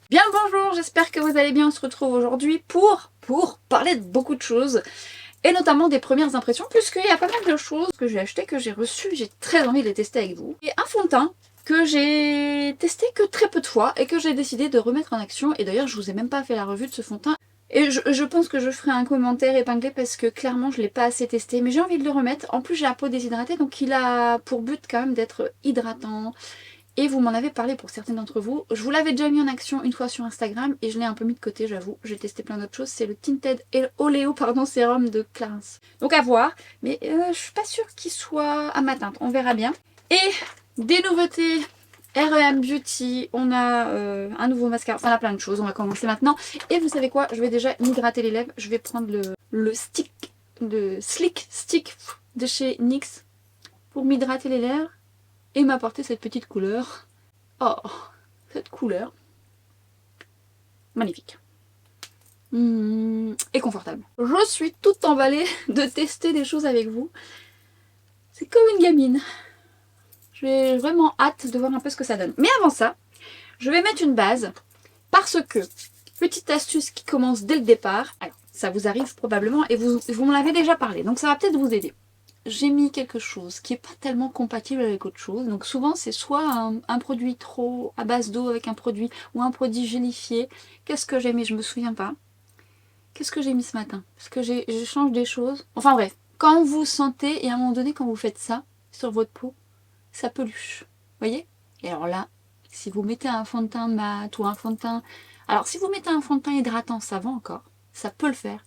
Bien le bonjour, j'espère que vous allez bien. On se retrouve aujourd'hui pour parler de beaucoup de choses et notamment des premières impressions puisqu'il y a pas mal de choses que j'ai achetées, que j'ai reçues, j'ai très envie de les tester avec vous. Et un fond de teint que j'ai testé que très peu de fois et que j'ai décidé de remettre en action, et d'ailleurs je vous ai même pas fait la revue de ce fond de teint. Et je pense que je ferai un commentaire épinglé parce que clairement je l'ai pas assez testé, mais j'ai envie de le remettre. En plus j'ai la peau déshydratée, donc il a pour but quand même d'être hydratant. Et vous m'en avez parlé pour certains d'entre vous. Je vous l'avais déjà mis en action une fois sur Instagram et je l'ai un peu mis de côté, j'avoue. J'ai testé plein d'autres choses. C'est le Tinted Oleo Sérum de Clarins. Donc à voir, mais je suis pas sûre qu'il soit à ma teinte. On verra bien. Et des nouveautés R&M Beauty. On a un nouveau mascara. Enfin, on a plein de choses. On va commencer maintenant. Et vous savez quoi? Je vais déjà m'hydrater les lèvres. Je vais prendre le Slick Stick de chez NYX pour m'hydrater les lèvres et m'apporter cette petite couleur. Oh, cette couleur. Magnifique. Et confortable. Je suis toute emballée de tester des choses avec vous. C'est comme une gamine. J'ai vraiment hâte de voir un peu ce que ça donne. Mais avant ça, je vais mettre une base parce que, petite astuce qui commence dès le départ, alors ça vous arrive probablement et vous m'en avez déjà parlé, donc ça va peut-être vous aider. J'ai mis quelque chose qui n'est pas tellement compatible avec autre chose. Donc souvent c'est soit un produit trop à base d'eau avec un produit ou un produit gélifié. Qu'est-ce que j'ai mis? Je me souviens pas. Qu'est-ce que j'ai mis ce matin? Parce que je change des choses. Enfin bref, quand vous sentez et à un moment donné quand vous faites ça sur votre peau, ça peluche. Vous voyez? Et alors là, si vous mettez un fond de teint mat ou un fond de teint... Alors si vous mettez un fond de teint hydratant, ça va encore. Ça peut le faire.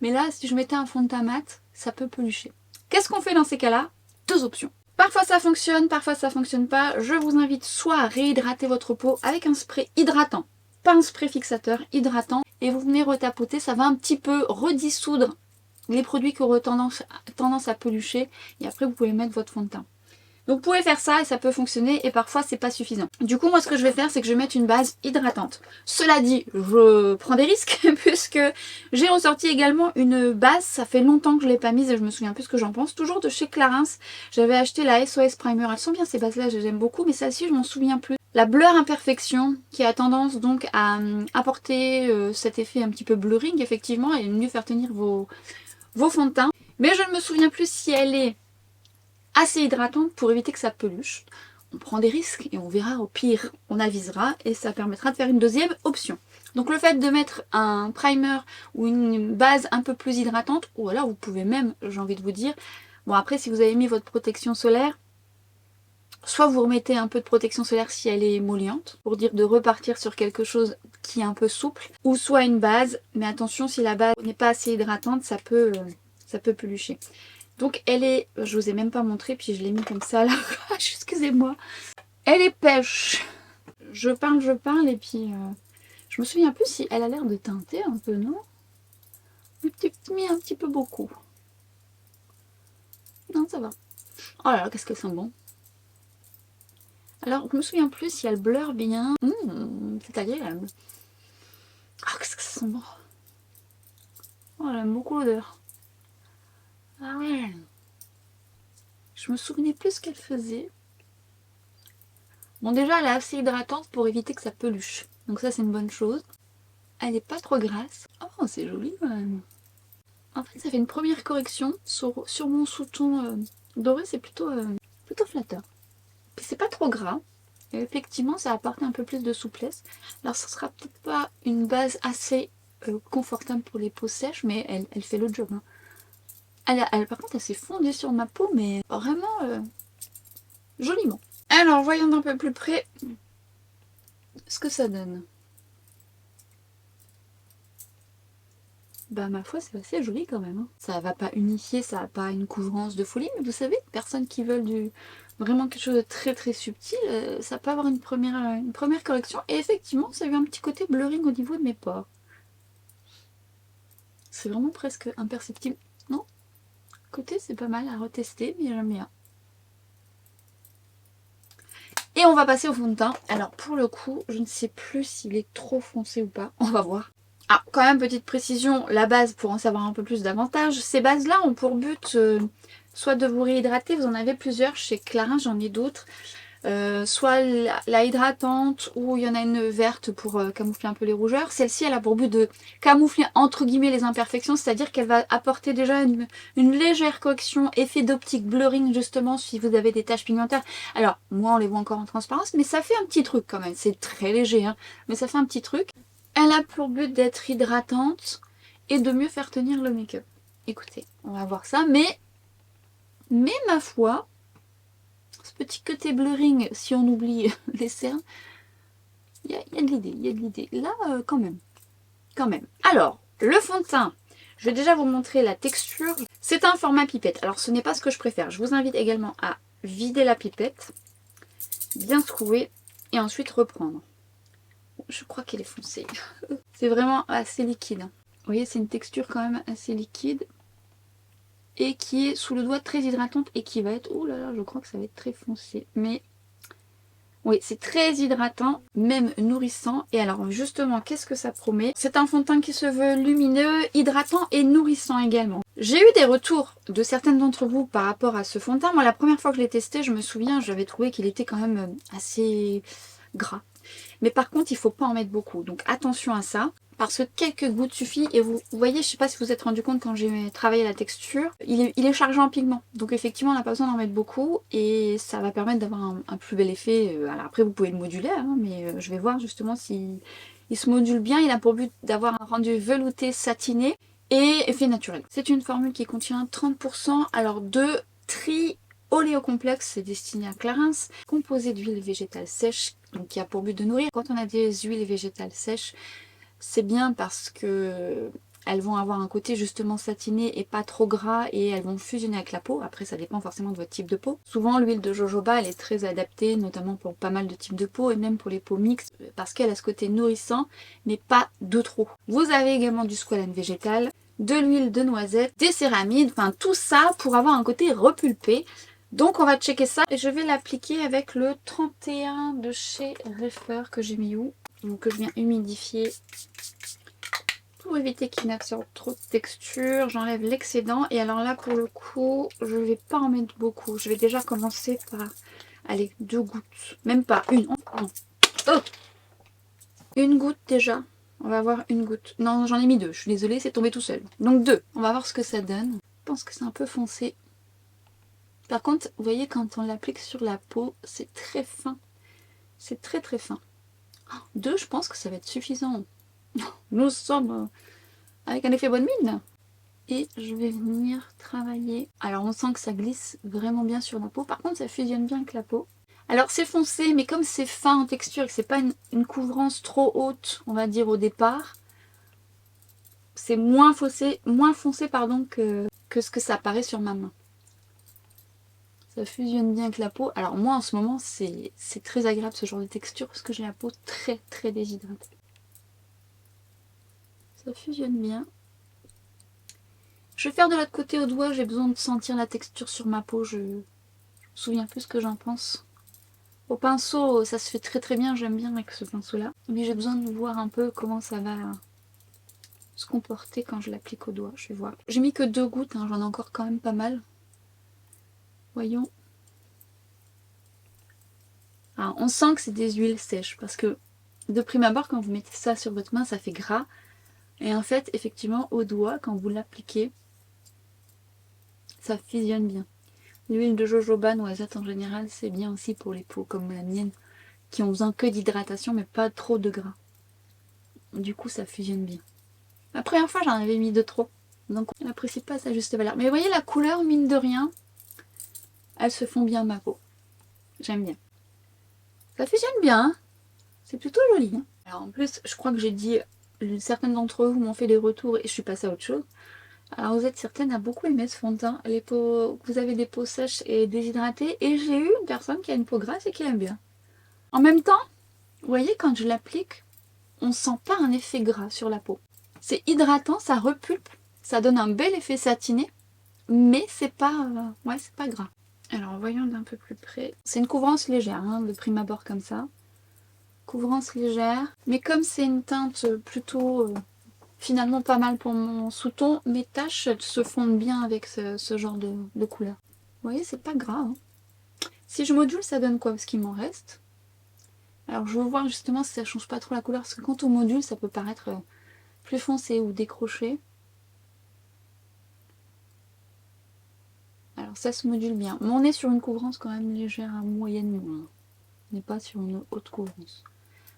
Mais là, si je mettais un fond de teint mat, ça peut pelucher. Qu'est-ce qu'on fait dans ces cas-là? Deux options. Parfois ça fonctionne, parfois ça fonctionne pas. Je vous invite soit à réhydrater votre peau avec un spray hydratant, pas un spray fixateur, hydratant, et vous venez retapoter, ça va un petit peu redissoudre les produits qui auraient tendance à pelucher, et après vous pouvez mettre votre fond de teint. Donc vous pouvez faire ça et ça peut fonctionner, et parfois c'est pas suffisant. Du coup moi ce que je vais faire, c'est que je vais mettre une base hydratante. Cela dit, je prends des risques puisque j'ai ressorti également une base. Ça fait longtemps que je l'ai pas mise et je me souviens plus ce que j'en pense. Toujours de chez Clarins. J'avais acheté la SOS Primer. Elles sont bien ces bases là, j'aime beaucoup, mais celle-ci je m'en souviens plus. La Blur Imperfection qui a tendance donc à apporter cet effet un petit peu blurring effectivement et mieux faire tenir vos fonds de teint. Mais je ne me souviens plus si elle est assez hydratante pour éviter que ça peluche. On prend des risques et on verra, au pire on avisera et ça permettra de faire une deuxième option. Donc le fait de mettre un primer ou une base un peu plus hydratante, ou alors vous pouvez même, j'ai envie de vous dire, bon après si vous avez mis votre protection solaire, soit vous remettez un peu de protection solaire si elle est émolliente, pour dire de repartir sur quelque chose qui est un peu souple, ou soit une base, mais attention si la base n'est pas assez hydratante, ça peut pelucher. Donc elle est, je vous ai même pas montré, puis je l'ai mis comme ça là, excusez-moi. Elle est pêche. Je parle, et puis je me souviens plus si elle a l'air de teinter un peu, non? Peut-être mis un petit peu beaucoup. Non, ça va. Oh là là, qu'est-ce qu'elles sont bon. Alors, je me souviens plus si elle blur bien. C'est agréable. Ah, qu'est-ce que ça sent bon. Oh, j'aime beaucoup l'odeur. Ah ouais. Je me souvenais plus ce qu'elle faisait. Bon, déjà, elle est assez hydratante pour éviter que ça peluche. Donc ça, c'est une bonne chose. Elle n'est pas trop grasse. Oh, c'est joli quand même. En fait, ça fait une première correction sur mon sous-ton doré. C'est plutôt flatteur. Puis c'est pas trop gras. Et effectivement, ça apporte un peu plus de souplesse. Alors, ce sera peut-être pas une base assez confortable pour les peaux sèches, mais elle fait le job. Hein. Par contre, elle s'est fondue sur ma peau, mais vraiment joliment. Alors, voyons d'un peu plus près ce que ça donne. Bah ma foi c'est assez joli quand même. Hein. Ça va pas unifier, ça va pas une couvrance de folie, mais vous savez, personnes qui veulent vraiment quelque chose de très très subtil, ça peut avoir une première correction. Et effectivement, ça a eu un petit côté blurring au niveau de mes pores. C'est vraiment presque imperceptible. Non? Côté c'est pas mal à retester, mais j'aime bien. Et on va passer au fond de teint. Alors pour le coup, je ne sais plus s'il est trop foncé ou pas. On va voir. Ah, quand même, petite précision, la base, pour en savoir un peu plus davantage, ces bases-là ont pour but soit de vous réhydrater, vous en avez plusieurs, chez Clarins j'en ai d'autres, soit la hydratante ou il y en a une verte pour camoufler un peu les rougeurs. Celle-ci elle a pour but de camoufler entre guillemets les imperfections, c'est-à-dire qu'elle va apporter déjà une légère correction, effet d'optique blurring justement si vous avez des taches pigmentaires. Alors moi on les voit encore en transparence mais ça fait un petit truc quand même, c'est très léger hein, mais ça fait un petit truc. Elle a pour but d'être hydratante et de mieux faire tenir le make-up. Écoutez, on va voir ça, mais ma foi, ce petit côté blurring, si on oublie les cernes, il y a de l'idée, il y a de l'idée. Là, quand même, quand même. Alors, le fond de teint, je vais déjà vous montrer la texture. C'est un format pipette. Alors, ce n'est pas ce que je préfère. Je vous invite également à vider la pipette, bien secouer et ensuite reprendre. Je crois qu'elle est foncée. C'est vraiment assez liquide. Vous voyez, c'est une texture quand même assez liquide. Et qui est sous le doigt très hydratante et qui va être... Oh là là, je crois que ça va être très foncé. Mais oui, c'est très hydratant, même nourrissant. Et alors justement, qu'est-ce que ça promet? C'est un fond de teint qui se veut lumineux, hydratant et nourrissant également. J'ai eu des retours de certaines d'entre vous par rapport à ce fond de teint. Moi, la première fois que je l'ai testé, je me souviens, j'avais trouvé qu'il était quand même assez gras. Mais par contre, il ne faut pas en mettre beaucoup. Donc attention à ça. Parce que quelques gouttes suffit. Et vous voyez, je ne sais pas si vous vous êtes rendu compte quand j'ai travaillé la texture, il est chargé en pigments. Donc effectivement, on n'a pas besoin d'en mettre beaucoup. Et ça va permettre d'avoir un plus bel effet. Alors après, vous pouvez le moduler, hein, mais je vais voir justement si il se module bien. Il a pour but d'avoir un rendu velouté, satiné et effet naturel. C'est une formule qui contient 30% alors de tri oléocomplexe, c'est destiné à Clarins, composé d'huile végétale sèche, donc qui a pour but de nourrir. Quand on a des huiles végétales sèches, c'est bien parce que elles vont avoir un côté justement satiné et pas trop gras et elles vont fusionner avec la peau. Après ça dépend forcément de votre type de peau. Souvent l'huile de jojoba elle est très adaptée notamment pour pas mal de types de peau et même pour les peaux mixtes parce qu'elle a ce côté nourrissant mais pas de trop. Vous avez également du squalane végétal, de l'huile de noisette, des céramides, enfin tout ça pour avoir un côté repulpé. Donc on va checker ça et je vais l'appliquer avec le 31 de chez Refer que j'ai mis où? Donc que je viens humidifier pour éviter qu'il n'absorbe trop de texture. J'enlève l'excédent et alors là pour le coup je vais pas en mettre beaucoup. Je vais déjà commencer par allez 2 gouttes, même pas une. Oh, une goutte déjà. On va voir une goutte. Non j'en ai mis 2, je suis désolée c'est tombé tout seul. Donc 2, on va voir ce que ça donne. Je pense que c'est un peu foncé. Par contre vous voyez quand on l'applique sur la peau c'est très fin. C'est très très fin. 2 je pense que ça va être suffisant. Nous sommes avec un effet bonne mine. Et je vais venir travailler. Alors on sent que ça glisse vraiment bien sur la peau. Par contre ça fusionne bien avec la peau. Alors c'est foncé mais comme c'est fin en texture et que c'est pas une couvrance trop haute on va dire au départ. C'est moins foncé pardon, que ce que ça apparaît sur ma main. Ça fusionne bien avec la peau. Alors moi en ce moment c'est très agréable ce genre de texture parce que j'ai la peau très très déshydratée. Ça fusionne bien. Je vais faire de l'autre côté au doigt, j'ai besoin de sentir la texture sur ma peau, je me souviens plus ce que j'en pense. Au pinceau, ça se fait très très bien, j'aime bien avec ce pinceau là. Mais j'ai besoin de voir un peu comment ça va se comporter quand je l'applique au doigt, je vais voir. J'ai mis que 2 gouttes, hein, j'en ai encore quand même pas mal. Voyons. Alors, on sent que c'est des huiles sèches parce que de prime abord quand vous mettez ça sur votre main ça fait gras. Et en fait effectivement au doigt quand vous l'appliquez ça fusionne bien. L'huile de jojoba, noisette en général, c'est bien aussi pour les peaux comme la mienne, qui ont besoin que d'hydratation mais pas trop de gras. Du coup, ça fusionne bien. La première fois, j'en avais mis de trop, donc on n'apprécie pas sa juste valeur. Mais vous voyez, la couleur, mine de rien, elles se font bien à ma peau. J'aime bien. Ça fusionne bien, hein, c'est plutôt joli. Hein. Alors en plus, je crois que j'ai dit, certaines d'entre vous m'ont fait des retours et je suis passée à autre chose. Alors vous êtes certaines à beaucoup aimer ce fond de teint. Les peaux, vous avez des peaux sèches et déshydratées. Et j'ai eu une personne qui a une peau grasse et qui l'aime bien. En même temps, vous voyez quand je l'applique, on sent pas un effet gras sur la peau. C'est hydratant, ça repulpe, ça donne un bel effet satiné. Mais c'est pas, c'est pas gras. Alors voyons d'un peu plus près. C'est une couvrance légère, hein, de prime abord comme ça. Couvrance légère. Mais comme c'est une teinte plutôt... finalement pas mal pour mon sous-ton, mes taches se fondent bien avec ce genre de couleur. Vous voyez, c'est pas gras. Hein. Si je module, ça donne quoi? Parce qu'il m'en reste. Alors je veux voir justement si ça change pas trop la couleur, parce que quand on module, ça peut paraître plus foncé ou décroché. Alors ça se module bien. Mais on est sur une couvrance quand même légère à moyenne moins. On n'est pas sur une haute couvrance.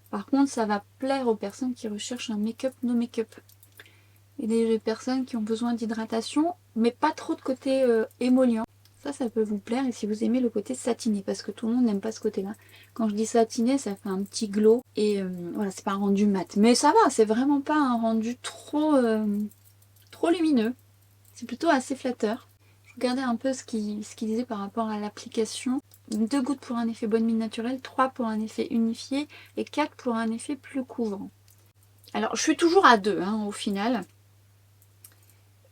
Par contre, ça va plaire aux personnes qui recherchent un make-up no make-up. Et des personnes qui ont besoin d'hydratation, mais pas trop de côté émollient. Ça peut vous plaire. Et si vous aimez le côté satiné, parce que tout le monde n'aime pas ce côté-là. Quand je dis satiné, ça fait un petit glow. Et voilà, c'est pas un rendu mat. Mais ça va, c'est vraiment pas un rendu trop lumineux. C'est plutôt assez flatteur. Je regardais un peu ce qu'il disait par rapport à l'application. 2 gouttes pour un effet bonne mine naturelle, 3 pour un effet unifié et 4 pour un effet plus couvrant. Alors je suis toujours à 2 au final.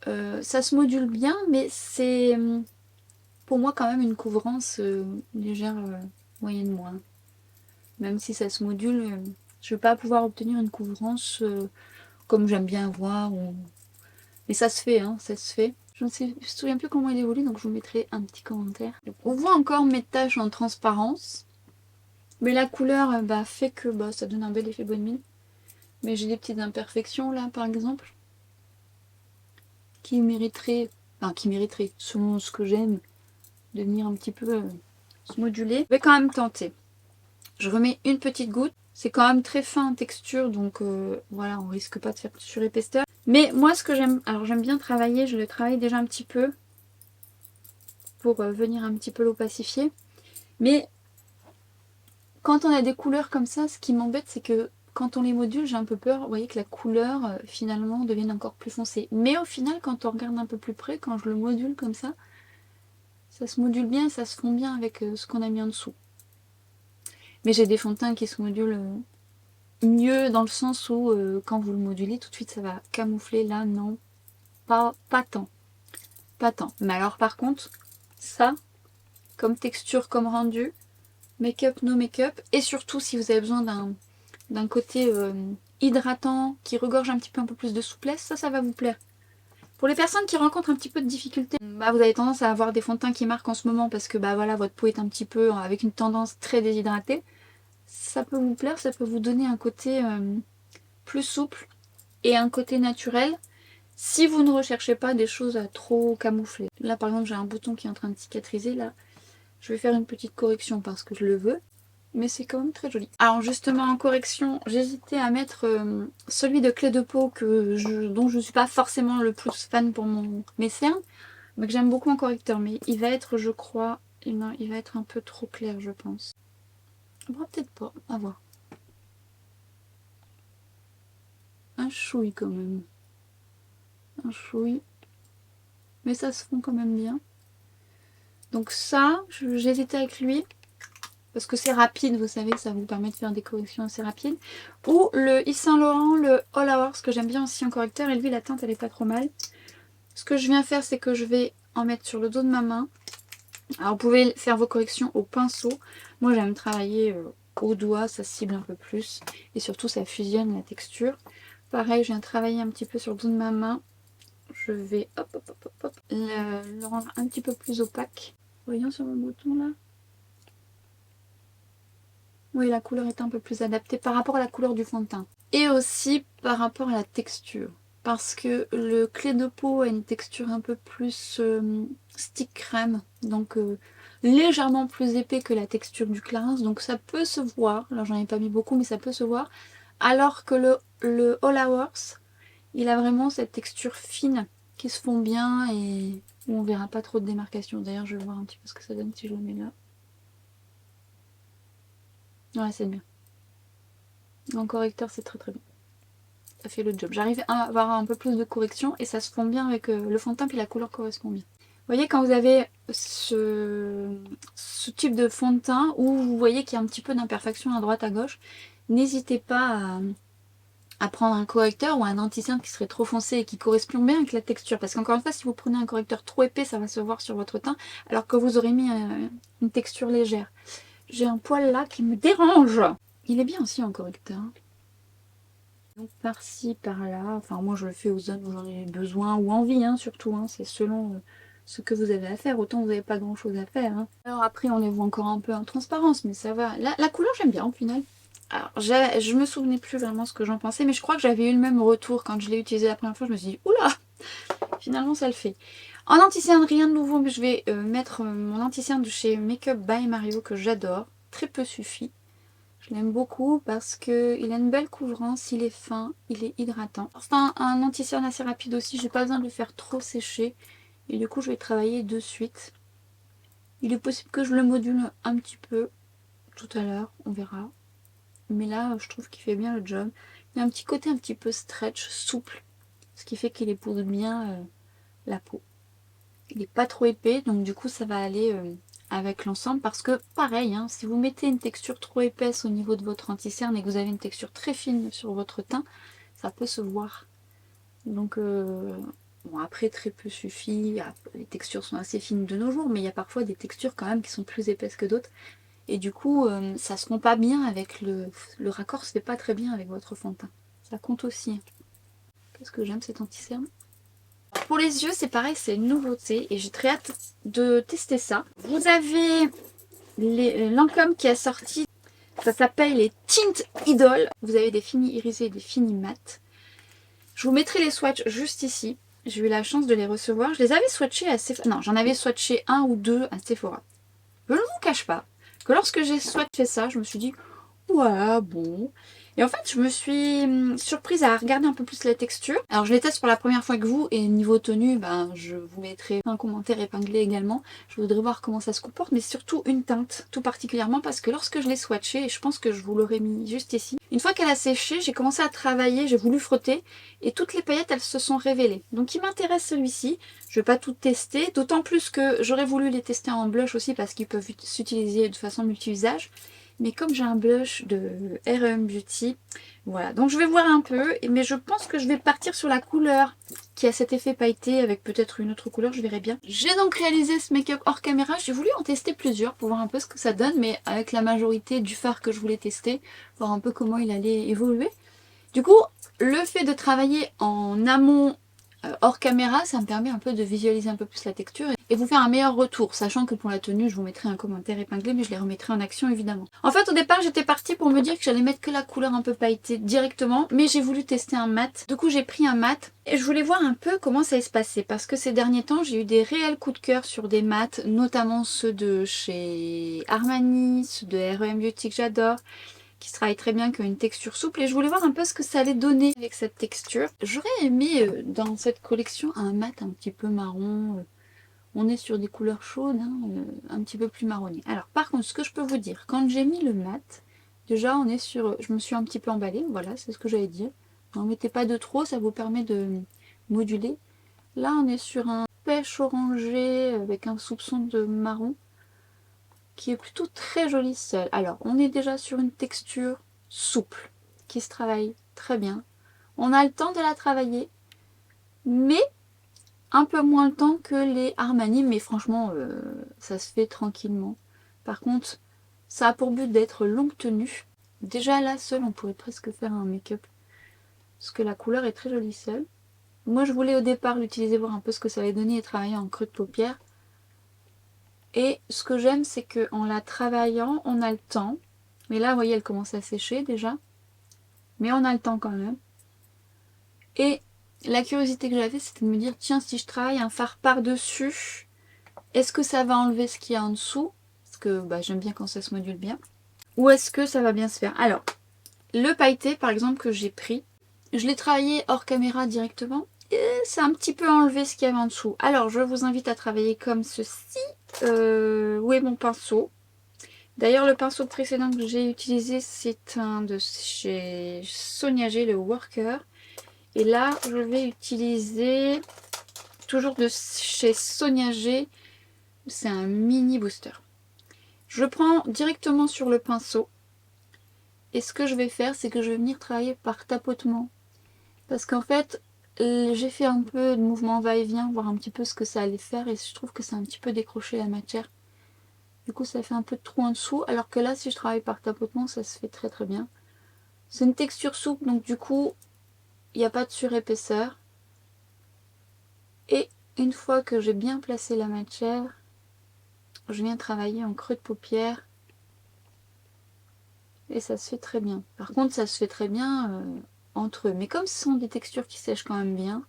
Ça se module bien, mais c'est pour moi quand même une couvrance légère moyenne moins. Même si ça se module, je ne vais pas pouvoir obtenir une couvrance comme j'aime bien avoir. Mais ça se fait, ça se fait. Je ne me souviens plus comment il évolue, donc je vous mettrai un petit commentaire. Donc, on voit encore mes taches en transparence. Mais la couleur fait que ça donne un bel effet bonne mine. Mais j'ai des petites imperfections là par exemple. Qui mériteraient, selon ce que j'aime, de venir un petit peu se moduler. Je vais quand même tenter. Je remets une petite goutte. C'est quand même très fin en texture, donc voilà, on risque pas de faire surépaisseur. Mais moi ce que j'aime, alors j'aime bien travailler, je le travaille déjà un petit peu pour venir un petit peu l'opacifier. Mais quand on a des couleurs comme ça, ce qui m'embête c'est que quand on les module, j'ai un peu peur, vous voyez, que la couleur finalement devienne encore plus foncée. Mais au final, quand on regarde un peu plus près, quand je le module comme ça se module bien et ça se fond bien avec ce qu'on a mis en dessous. Mais j'ai des fonds de teint qui se modulent mieux dans le sens où quand vous le modulez, tout de suite ça va camoufler. Là, non, pas tant. Pas tant. Mais alors par contre, ça, comme texture, comme rendu, make-up, no make-up, et surtout si vous avez besoin d'un côté hydratant qui regorge un petit peu plus de souplesse, ça va vous plaire. Pour les personnes qui rencontrent un petit peu de difficulté, vous avez tendance à avoir des fonds de teint qui marquent en ce moment parce que voilà, votre peau est un petit peu avec une tendance très déshydratée. Ça peut vous plaire, ça peut vous donner un côté plus souple et un côté naturel si vous ne recherchez pas des choses à trop camoufler. Là par exemple j'ai un bouton qui est en train de cicatriser, là je vais faire une petite correction parce que je le veux. Mais c'est quand même très joli. Alors justement en correction, j'hésitais à mettre celui de clé de peau dont je ne suis pas forcément le plus fan pour mes cernes, mais que j'aime beaucoup en correcteur. Mais il va être, je crois, il va être un peu trop clair, je pense. Bon, peut-être pas, à voir. Un chouille quand même. Un chouille. Mais ça se fond quand même bien. Donc ça, j'hésitais avec lui. Parce que c'est rapide, vous savez, ça vous permet de faire des corrections assez rapides. Ou le Yves Saint Laurent, le All Hours, que j'aime bien aussi en correcteur. Et lui, la teinte, elle est pas trop mal. Ce que je viens faire, c'est que je vais en mettre sur le dos de ma main. Alors, vous pouvez faire vos corrections au pinceau. Moi, j'aime travailler au doigt, ça cible un peu plus. Et surtout, ça fusionne la texture. Pareil, je viens travailler un petit peu sur le dos de ma main. Je vais, le rendre un petit peu plus opaque. Voyons sur mon bouton, là. Oui, la couleur est un peu plus adaptée par rapport à la couleur du fond de teint. Et aussi par rapport à la texture. Parce que le clé de peau a une texture un peu plus stick crème. Donc légèrement plus épais que la texture du Clarins. Donc ça peut se voir. Là j'en ai pas mis beaucoup mais ça peut se voir. Alors que le All Hours, il a vraiment cette texture fine qui se fond bien et où on verra pas trop de démarcation. D'ailleurs je vais voir un petit peu ce que ça donne si je le mets là. Ouais, c'est bien. En correcteur, c'est très très bien. Ça fait le job. J'arrive à avoir un peu plus de correction et ça se fond bien avec le fond de teint puis la couleur correspond bien. Vous voyez quand vous avez ce type de fond de teint où vous voyez qu'il y a un petit peu d'imperfection à droite à gauche, n'hésitez pas à prendre un correcteur ou un anti-cerne qui serait trop foncé et qui correspond bien avec la texture. Parce qu'encore une fois, si vous prenez un correcteur trop épais, ça va se voir sur votre teint alors que vous aurez mis une texture légère. J'ai un poil là qui me dérange. Il est bien aussi en correcteur. Donc par-ci, par-là, enfin moi je le fais aux zones où j'en ai besoin ou envie, surtout, c'est selon ce que vous avez à faire. Autant vous n'avez pas grand chose à faire. Hein. Alors après, on les voit encore un peu en transparence, mais ça va. La couleur, j'aime bien au final. Alors, je me souvenais plus vraiment ce que j'en pensais, mais je crois que j'avais eu le même retour quand je l'ai utilisé la première fois. Je me suis dit, oula, finalement ça le fait. En anti-cerne, rien de nouveau, mais je vais mettre mon anti-cerne de chez Makeup by Mario que j'adore. Très peu suffit. Je l'aime beaucoup parce qu'il a une belle couvrance, il est fin, il est hydratant. C'est un anti-cerne assez rapide aussi, j'ai pas besoin de le faire trop sécher. Et du coup, je vais travailler de suite. Il est possible que je le module un petit peu tout à l'heure, on verra. Mais là, je trouve qu'il fait bien le job. Il y a un petit côté un petit peu stretch, souple, ce qui fait qu'il épouse bien la peau. Il n'est pas trop épais, donc du coup ça va aller avec l'ensemble. Parce que pareil, hein, si vous mettez une texture trop épaisse au niveau de votre anti-cerne et que vous avez une texture très fine sur votre teint, ça peut se voir. Donc bon, après très peu suffit. Les textures sont assez fines de nos jours, mais il y a parfois des textures quand même qui sont plus épaisses que d'autres. Et du coup, ça se rend pas bien avec le raccord se fait pas très bien avec votre fond de teint. Ça compte aussi. Qu'est-ce que j'aime cet anti-cerne. Pour les yeux, c'est pareil, c'est une nouveauté et j'ai très hâte de tester ça. Vous avez Lancôme qui a sorti, ça s'appelle les Tint Idol. Vous avez des finis irisés et des finis mat. Je vous mettrai les swatchs juste ici. J'ai eu la chance de les recevoir. Je les avais swatchés à Sephora. Non, j'en avais swatché un ou deux à Sephora. Je ne vous cache pas que lorsque j'ai swatché ça, je me suis dit, ouais, bon. Et en fait, je me suis surprise à regarder un peu plus la texture. Alors, je les teste pour la première fois que vous. Et niveau tenue, ben, je vous mettrai un commentaire épinglé également. Je voudrais voir comment ça se comporte. Mais surtout une teinte, tout particulièrement. Parce que lorsque je l'ai swatché, et je pense que je vous l'aurais mis juste ici. Une fois qu'elle a séché, j'ai commencé à travailler. J'ai voulu frotter. Et toutes les paillettes, elles se sont révélées. Donc, il m'intéresse celui-ci. Je ne vais pas tout tester. D'autant plus que j'aurais voulu les tester en blush aussi. Parce qu'ils peuvent s'utiliser de façon multi-usage. Mais comme j'ai un blush de R&M Beauty, voilà. Donc je vais voir un peu, mais je pense que je vais partir sur la couleur qui a cet effet pailleté avec peut-être une autre couleur, je verrai bien. J'ai donc réalisé ce make-up hors caméra. J'ai voulu en tester plusieurs pour voir un peu ce que ça donne, mais avec la majorité du fard que je voulais tester, voir un peu comment il allait évoluer. Du coup, le fait de travailler en amont hors caméra, ça me permet un peu de visualiser un peu plus la texture et vous faire un meilleur retour, sachant que pour la tenue, je vous mettrai un commentaire épinglé, mais je les remettrai en action évidemment. En fait, au départ, j'étais partie pour me dire que j'allais mettre que la couleur un peu pailletée directement, mais j'ai voulu tester un mat. Du coup, j'ai pris un mat et je voulais voir un peu comment ça allait se passer, parce que ces derniers temps, j'ai eu des réels coups de cœur sur des mats, notamment ceux de chez Armani, ceux de R&M Beauty que j'adore, qui se travaille très bien, qui a une texture souple, et je voulais voir un peu ce que ça allait donner avec cette texture. J'aurais aimé dans cette collection un mat un petit peu marron. On est sur des couleurs chaudes, hein, un petit peu plus marronné. Alors par contre, ce que je peux vous dire, quand j'ai mis le mat, déjà on est sur, je me suis un petit peu emballée, voilà, c'est ce que j'allais dire. N'en mettez pas de trop, ça vous permet de moduler. Là on est sur un pêche orangé avec un soupçon de marron, qui est plutôt très jolie seule. Alors, on est déjà sur une texture souple, qui se travaille très bien. On a le temps de la travailler, mais un peu moins le temps que les Armani, mais franchement, ça se fait tranquillement. Par contre, ça a pour but d'être longue tenue. Déjà là, seule, on pourrait presque faire un make-up, parce que la couleur est très jolie seule. Moi, je voulais au départ l'utiliser, voir un peu ce que ça allait donner et travailler en creux de paupière. Et ce que j'aime, c'est qu'en la travaillant, on a le temps. Mais là, vous voyez, elle commence à sécher déjà. Mais on a le temps quand même. Et la curiosité que j'avais, c'était de me dire, tiens, si je travaille un fard par-dessus, est-ce que ça va enlever ce qu'il y a en dessous? Parce que bah, j'aime bien quand ça se module bien. Ou est-ce que ça va bien se faire? Alors, le pailleté, par exemple, que j'ai pris, je l'ai travaillé hors caméra directement. Et ça a un petit peu enlevé ce qu'il y avait en dessous. Alors, je vous invite à travailler comme ceci. Où est mon pinceau? D'ailleurs, le pinceau précédent que j'ai utilisé, c'est un de chez Sonia G, le Worker. Et là, je vais utiliser toujours de chez Sonia G. C'est un mini booster. Je prends directement sur le pinceau. Et ce que je vais faire, c'est que je vais venir travailler par tapotement. Parce qu'en fait, j'ai fait un peu de mouvement va-et-vient, voir un petit peu ce que ça allait faire. Et je trouve que c'est un petit peu décroché la matière. Du coup, ça fait un peu de trou en dessous. Alors que là, si je travaille par tapotement, ça se fait très très bien. C'est une texture souple, donc du coup, il n'y a pas de surépaisseur. Et une fois que j'ai bien placé la matière, je viens travailler en creux de paupière. Et ça se fait très bien. Par contre, ça se fait très bien entre eux. Mais comme ce sont des textures qui sèchent quand même bien,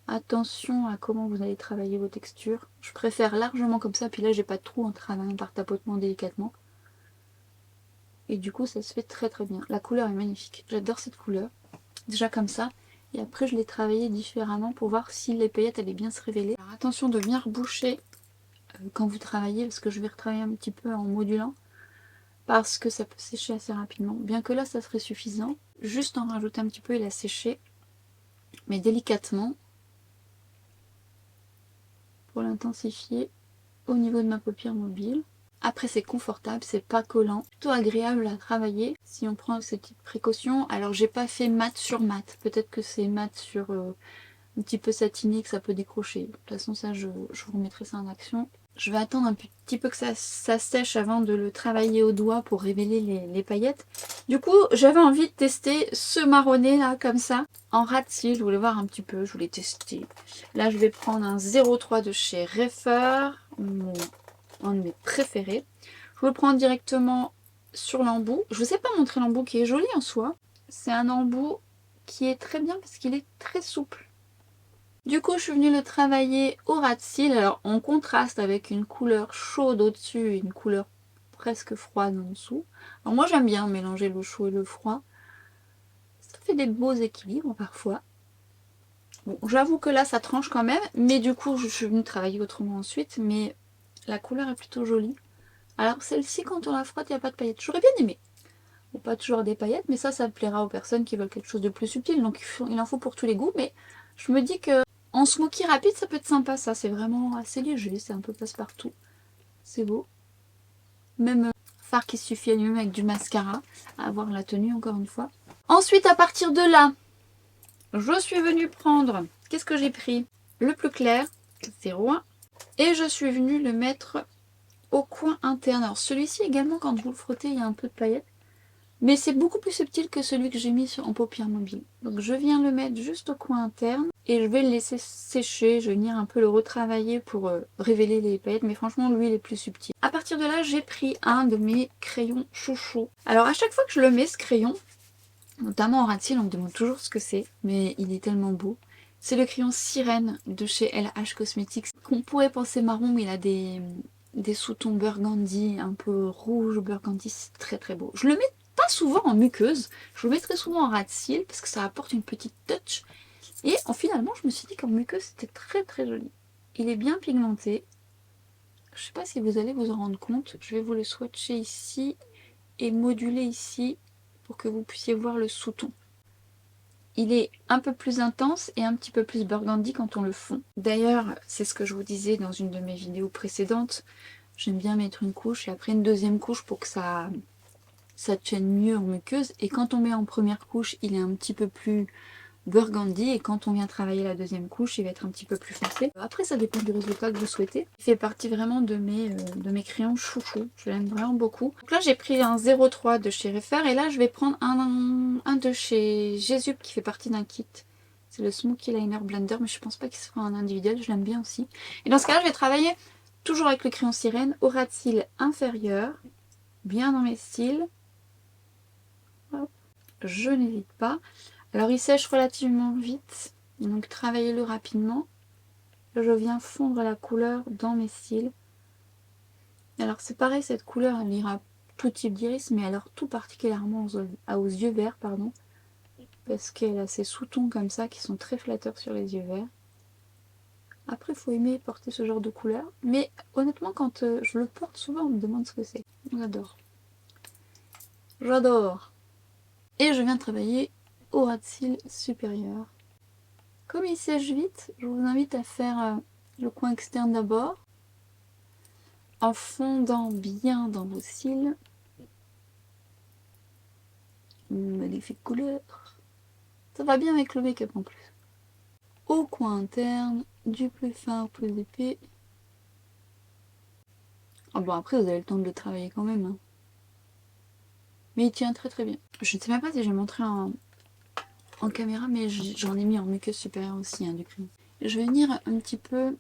attention à comment vous allez travailler vos textures. Je préfère largement comme ça, puis là j'ai pas de trou en travaillant par tapotement délicatement. Et du coup ça se fait très très bien. La couleur est magnifique, j'adore cette couleur. Déjà comme ça, et après je l'ai travaillé différemment pour voir si les paillettes allaient bien se révéler. Alors attention de bien reboucher quand vous travaillez, parce que je vais retravailler un petit peu en modulant, parce que ça peut sécher assez rapidement. Bien que là ça serait suffisant, juste en rajouter un petit peu et la sécher, mais délicatement, pour l'intensifier au niveau de ma paupière mobile. Après c'est confortable, c'est pas collant, plutôt agréable à travailler si on prend ces petites précautions. Alors j'ai pas fait mat sur mat, peut-être que c'est mat sur un petit peu satiné que ça peut décrocher. De toute façon ça je vous remettrai ça en action. Je vais attendre un petit peu que ça sèche avant de le travailler au doigt pour révéler les paillettes. Du coup j'avais envie de tester ce marronné là comme ça en rat cils. Je voulais voir un petit peu, je voulais tester. Là je vais prendre un 03 de chez Refer, un de mes préférés. Je le prends directement sur l'embout. Je ne vous ai pas montré l'embout qui est joli en soi. C'est un embout qui est très bien parce qu'il est très souple. Du coup, je suis venue le travailler au ras de cils. Alors, en contraste avec une couleur chaude au-dessus et une couleur presque froide en dessous. Alors moi, j'aime bien mélanger le chaud et le froid. Ça fait des beaux équilibres parfois. Bon, j'avoue que là, ça tranche quand même. Mais du coup, je suis venue travailler autrement ensuite. Mais la couleur est plutôt jolie. Alors celle-ci, quand on la frotte, il n'y a pas de paillettes. J'aurais bien aimé. Bon, pas toujours des paillettes, mais ça plaira aux personnes qui veulent quelque chose de plus subtil. Donc il en faut pour tous les goûts. Mais je me dis que en smoky rapide, ça peut être sympa. Ça, c'est vraiment assez léger. C'est un peu passe-partout. C'est beau. Même fard qui suffit à lui-même avec du mascara. À avoir la tenue, encore une fois. Ensuite, à partir de là, je suis venue prendre... Qu'est-ce que j'ai pris? Le plus clair, 01. Et je suis venue le mettre au coin interne. Alors celui-ci également, quand vous le frottez, il y a un peu de paillettes. Mais c'est beaucoup plus subtil que celui que j'ai mis en paupière mobile. Donc je viens le mettre juste au coin interne. Et je vais le laisser sécher. Je vais venir un peu le retravailler pour révéler les paillettes. Mais franchement, lui, il est plus subtil. À partir de là, j'ai pris un de mes crayons chouchou. Alors à chaque fois que je le mets, ce crayon, notamment en ras de cils, on me demande toujours ce que c'est. Mais il est tellement beau. C'est le crayon Sirène de chez LH Cosmetics. Qu'on pourrait penser marron, mais il a des sous-tons burgundy, un peu rouge burgundy, c'est très très beau. Je le mets pas souvent en muqueuse, je le mets très souvent en ras de cils parce que ça apporte une petite touch. Et finalement, je me suis dit qu'en muqueuse, c'était très très joli. Il est bien pigmenté. Je sais pas si vous allez vous en rendre compte. Je vais vous le swatcher ici et moduler ici pour que vous puissiez voir le sous-ton. Il est un peu plus intense et un petit peu plus burgundy quand on le fond. D'ailleurs, c'est ce que je vous disais dans une de mes vidéos précédentes. J'aime bien mettre une couche et après une deuxième couche pour que ça tienne mieux en muqueuse. Et quand on met en première couche, il est un petit peu plus burgundy. Et quand on vient travailler la deuxième couche, il va être un petit peu plus foncé. Après, ça dépend du résultat que vous souhaitez. Il fait partie vraiment de mes crayons chouchou. Je l'aime vraiment beaucoup. Donc là, j'ai pris un 03 de chez Refer. Et là, je vais prendre un de chez Jésus qui fait partie d'un kit. C'est le Smoky Liner Blender, mais je pense pas qu'il se fera en individuel. Je l'aime bien aussi. Et dans ce cas-là, je vais travailler toujours avec le crayon Sirène au ras de cils inférieur. Bien dans mes cils. Hop. Je n'hésite pas. Alors il sèche relativement vite, donc travaillez-le rapidement. Je viens fondre la couleur dans mes cils. Alors c'est pareil, cette couleur elle ira tout type d'iris, mais alors tout particulièrement aux yeux verts, pardon, parce qu'elle a ces sous-tons comme ça qui sont très flatteurs sur les yeux verts. Après il faut aimer porter ce genre de couleur, mais honnêtement quand je le porte souvent on me demande ce que c'est. J'adore. J'adore. Et je viens travailler au ras de cils supérieur. Comme il sèche vite, je vous invite à faire le coin externe d'abord, en fondant bien dans vos cils. Magnifique couleur. Ça va bien avec le make-up en plus. Au coin interne, du plus fin au plus épais. Ah bon, après vous avez le temps de le travailler quand même. Hein. Mais il tient très très bien. Je ne sais même pas si j'ai montré en caméra, mais j'en ai mis en muqueuse supérieure aussi, hein, du crayon. Je vais venir un petit peu...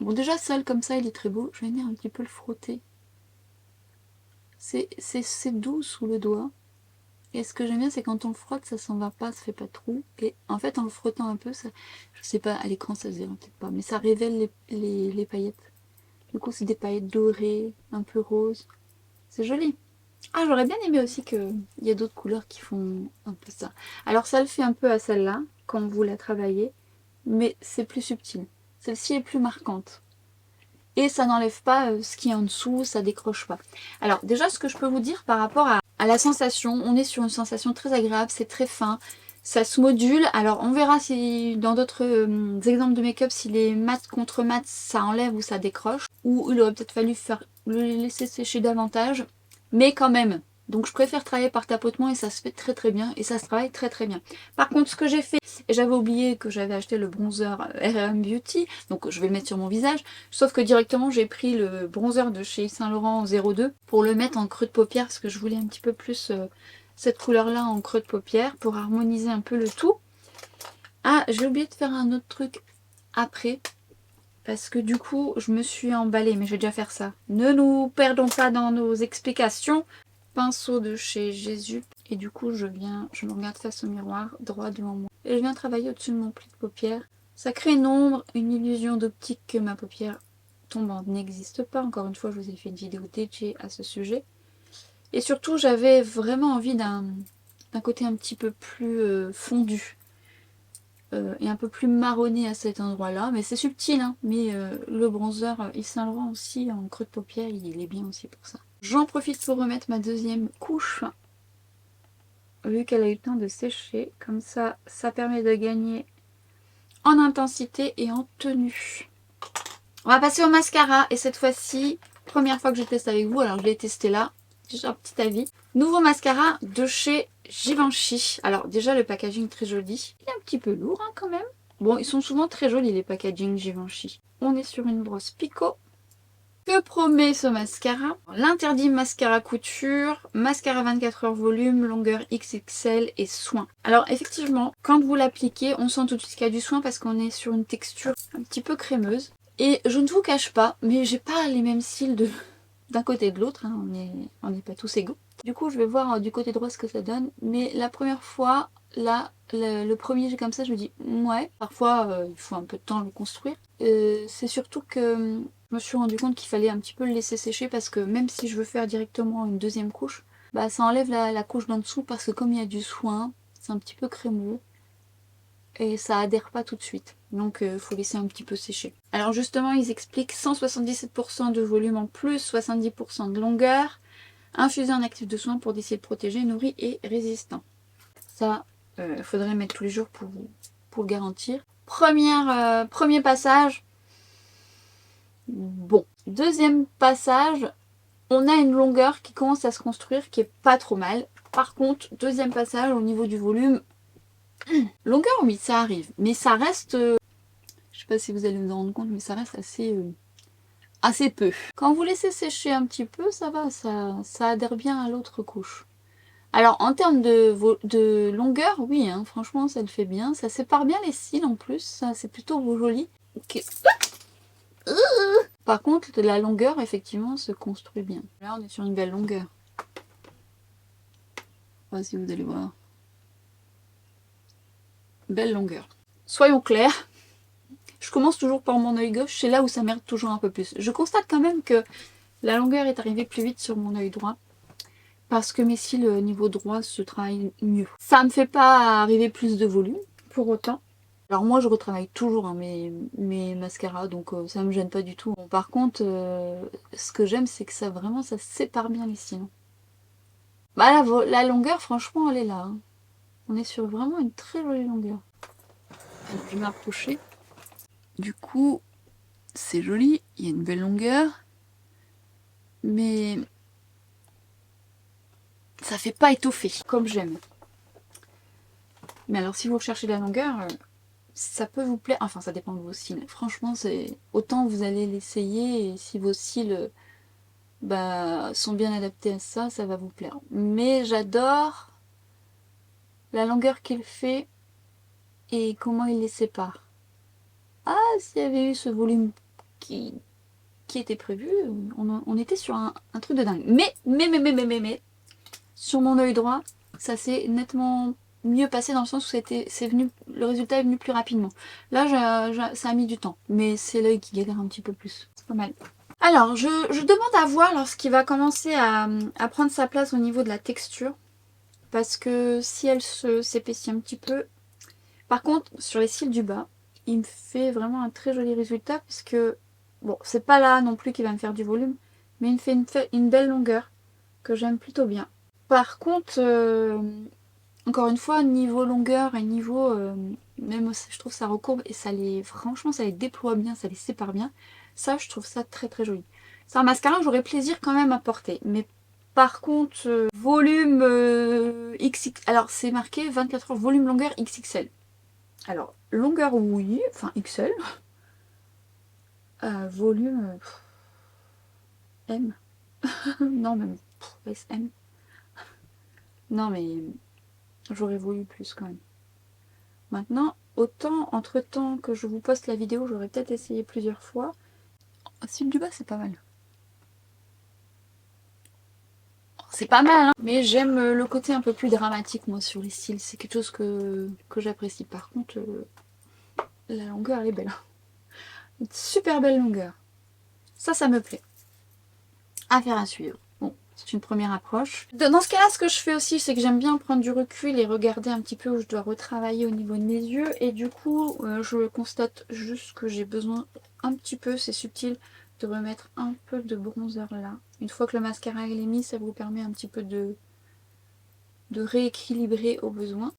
Bon, déjà seul comme ça, il est très beau. Je vais venir un petit peu le frotter. C'est doux sous le doigt. Et ce que j'aime bien, c'est quand on le frotte, ça s'en va pas, ça fait pas de trou. Et en fait, en le frottant un peu, ça, je sais pas, à l'écran ça se verra peut-être pas, mais ça révèle les paillettes. Du coup, c'est des paillettes dorées, un peu roses. C'est joli. Ah, j'aurais bien aimé aussi qu'il y ait d'autres couleurs qui font un peu ça. Alors ça le fait un peu à celle-là, quand vous la travaillez, mais c'est plus subtil. Celle-ci est plus marquante. Et ça n'enlève pas ce qui est en dessous, ça décroche pas. Alors déjà, ce que je peux vous dire par rapport à la sensation, on est sur une sensation très agréable, c'est très fin, ça se module. Alors on verra si dans d'autres exemples de make-up, si les mat contre mat, ça enlève ou ça décroche. Ou il aurait peut-être fallu le laisser sécher davantage. Mais quand même, donc je préfère travailler par tapotement et ça se fait très très bien et ça se travaille très très bien. Par contre, ce que j'ai fait, et j'avais oublié que j'avais acheté le bronzer R&M Beauty, donc je vais le mettre sur mon visage, sauf que directement j'ai pris le bronzer de chez Saint Laurent 02 pour le mettre en creux de paupière parce que je voulais un petit peu plus cette couleur là en creux de paupière pour harmoniser un peu le tout. Ah, j'ai oublié de faire un autre truc après. Parce que du coup, je me suis emballée, mais je vais déjà faire ça. Ne nous perdons pas dans nos explications. Pinceau de chez Jésus. Et du coup, je me regarde face au miroir, droit devant moi. Et je viens travailler au-dessus de mon pli de paupière. Ça crée une ombre, une illusion d'optique que ma paupière tombante n'existe pas. Encore une fois, je vous ai fait une vidéo dédiée à ce sujet. Et surtout, j'avais vraiment envie d'un côté un petit peu plus fondu. Et un peu plus marronné à cet endroit-là. Mais c'est subtil, hein. Mais le bronzer Yves Saint Laurent aussi, en creux de paupière, il est bien aussi pour ça. J'en profite pour remettre ma deuxième couche, vu qu'elle a eu le temps de sécher. Comme ça, ça permet de gagner en intensité et en tenue. On va passer au mascara. Et cette fois-ci, première fois que je teste avec vous, alors je l'ai testé là. Déjà un petit avis. Nouveau mascara de chez Givenchy. Alors déjà le packaging très joli. Il est un petit peu lourd hein, quand même. Bon, ils sont souvent très jolis les packaging Givenchy. On est sur une brosse Pico. Que promet ce mascara? L'interdit mascara couture, mascara 24 heures volume, longueur XXL et soin. Alors effectivement, quand vous l'appliquez, on sent tout de suite qu'il y a du soin parce qu'on est sur une texture un petit peu crémeuse. Et je ne vous cache pas, mais j'ai pas les mêmes cils d'un côté et de l'autre, hein, on n'est pas tous égaux. Du coup, je vais voir du côté droit ce que ça donne. Mais la première fois, là, le premier jet comme ça, je me dis, ouais, parfois il faut un peu de temps à le construire. C'est surtout que je me suis rendu compte qu'il fallait un petit peu le laisser sécher parce que même si je veux faire directement une deuxième couche, bah ça enlève la couche d'en dessous parce que comme il y a du soin, c'est un petit peu crémeux. Et ça adhère pas tout de suite. Donc il faut laisser un petit peu sécher. Alors justement, ils expliquent 177% de volume en plus, 70% de longueur, infusé en actif de soin pour des cils protégés, nourris et résistants. Ça, il faudrait mettre tous les jours pour le garantir. Premier passage, bon. Deuxième passage, on a une longueur qui commence à se construire, qui est pas trop mal. Par contre, deuxième passage, au niveau du volume, longueur, oui, ça arrive. Mais ça reste... je sais pas si vous allez vous en rendre compte, mais ça reste assez peu. Quand vous laissez sécher un petit peu, ça va, ça adhère bien à l'autre couche. Alors en termes de longueur, oui, hein, franchement ça le fait bien. Ça sépare bien les cils en plus, ça c'est plutôt joli. Okay. Par contre, la longueur effectivement se construit bien. Là on est sur une belle longueur. Je sais pas si vous allez voir. Belle longueur. Soyons clairs. Je commence toujours par mon œil gauche, c'est là où ça mérite toujours un peu plus. Je constate quand même que la longueur est arrivée plus vite sur mon œil droit. Parce que mes cils niveau droit se travaillent mieux. Ça me fait pas arriver plus de volume, pour autant. Alors moi je retravaille toujours hein, mes mascaras, donc ça me gêne pas du tout. Bon, par contre, ce que j'aime c'est que ça vraiment ça sépare bien les cils. Bah la longueur franchement elle est là. Hein. On est sur vraiment une très jolie longueur. Alors, je vais m'approcher. Du coup, c'est joli, il y a une belle longueur. Mais ça fait pas étoffer, comme j'aime. Mais alors si vous recherchez la longueur, ça peut vous plaire. Enfin ça dépend de vos cils. Franchement c'est autant vous allez l'essayer et si vos cils sont bien adaptés à ça, ça va vous plaire. Mais j'adore la longueur qu'il fait et comment il les sépare. Ah, s'il y avait eu ce volume qui était prévu, on était sur un truc de dingue. Mais, sur mon œil droit, ça s'est nettement mieux passé dans le sens où le résultat est venu plus rapidement. Là, ça a mis du temps, mais c'est l'œil qui galère un petit peu plus. C'est pas mal. Alors, je demande à voir lorsqu'il va commencer à prendre sa place au niveau de la texture. Parce que si elle s'épaissit un petit peu... Par contre, sur les cils du bas, il me fait vraiment un très joli résultat. Puisque, bon, c'est pas là non plus qu'il va me faire du volume. Mais il me fait une belle longueur que j'aime plutôt bien. Par contre, encore une fois, niveau longueur et niveau... même je trouve ça recourbe et franchement, ça les déploie bien, ça les sépare bien. Ça, je trouve ça très très joli. C'est un mascara que j'aurais plaisir quand même à porter. Mais par contre, volume XX... Alors, c'est marqué 24 heures, volume longueur XXL. Alors, longueur oui, enfin XL. Volume M. Non, même SM. Non, mais j'aurais voulu plus quand même. Maintenant, autant entre-temps que je vous poste la vidéo, j'aurais peut-être essayé plusieurs fois. Cils du bas, c'est pas mal. C'est pas mal, hein, mais j'aime le côté un peu plus dramatique, moi, sur les cils. C'est quelque chose que j'apprécie. Par contre, la longueur, elle est belle. Une super belle longueur. Ça me plaît. Affaire à suivre. Bon, c'est une première approche. Dans ce cas-là, ce que je fais aussi, c'est que j'aime bien prendre du recul et regarder un petit peu où je dois retravailler au niveau de mes yeux. Et du coup, je constate juste que j'ai besoin un petit peu, c'est subtil, de remettre un peu de bronzer là. Une fois que le mascara est mis, ça vous permet un petit peu de rééquilibrer au besoin.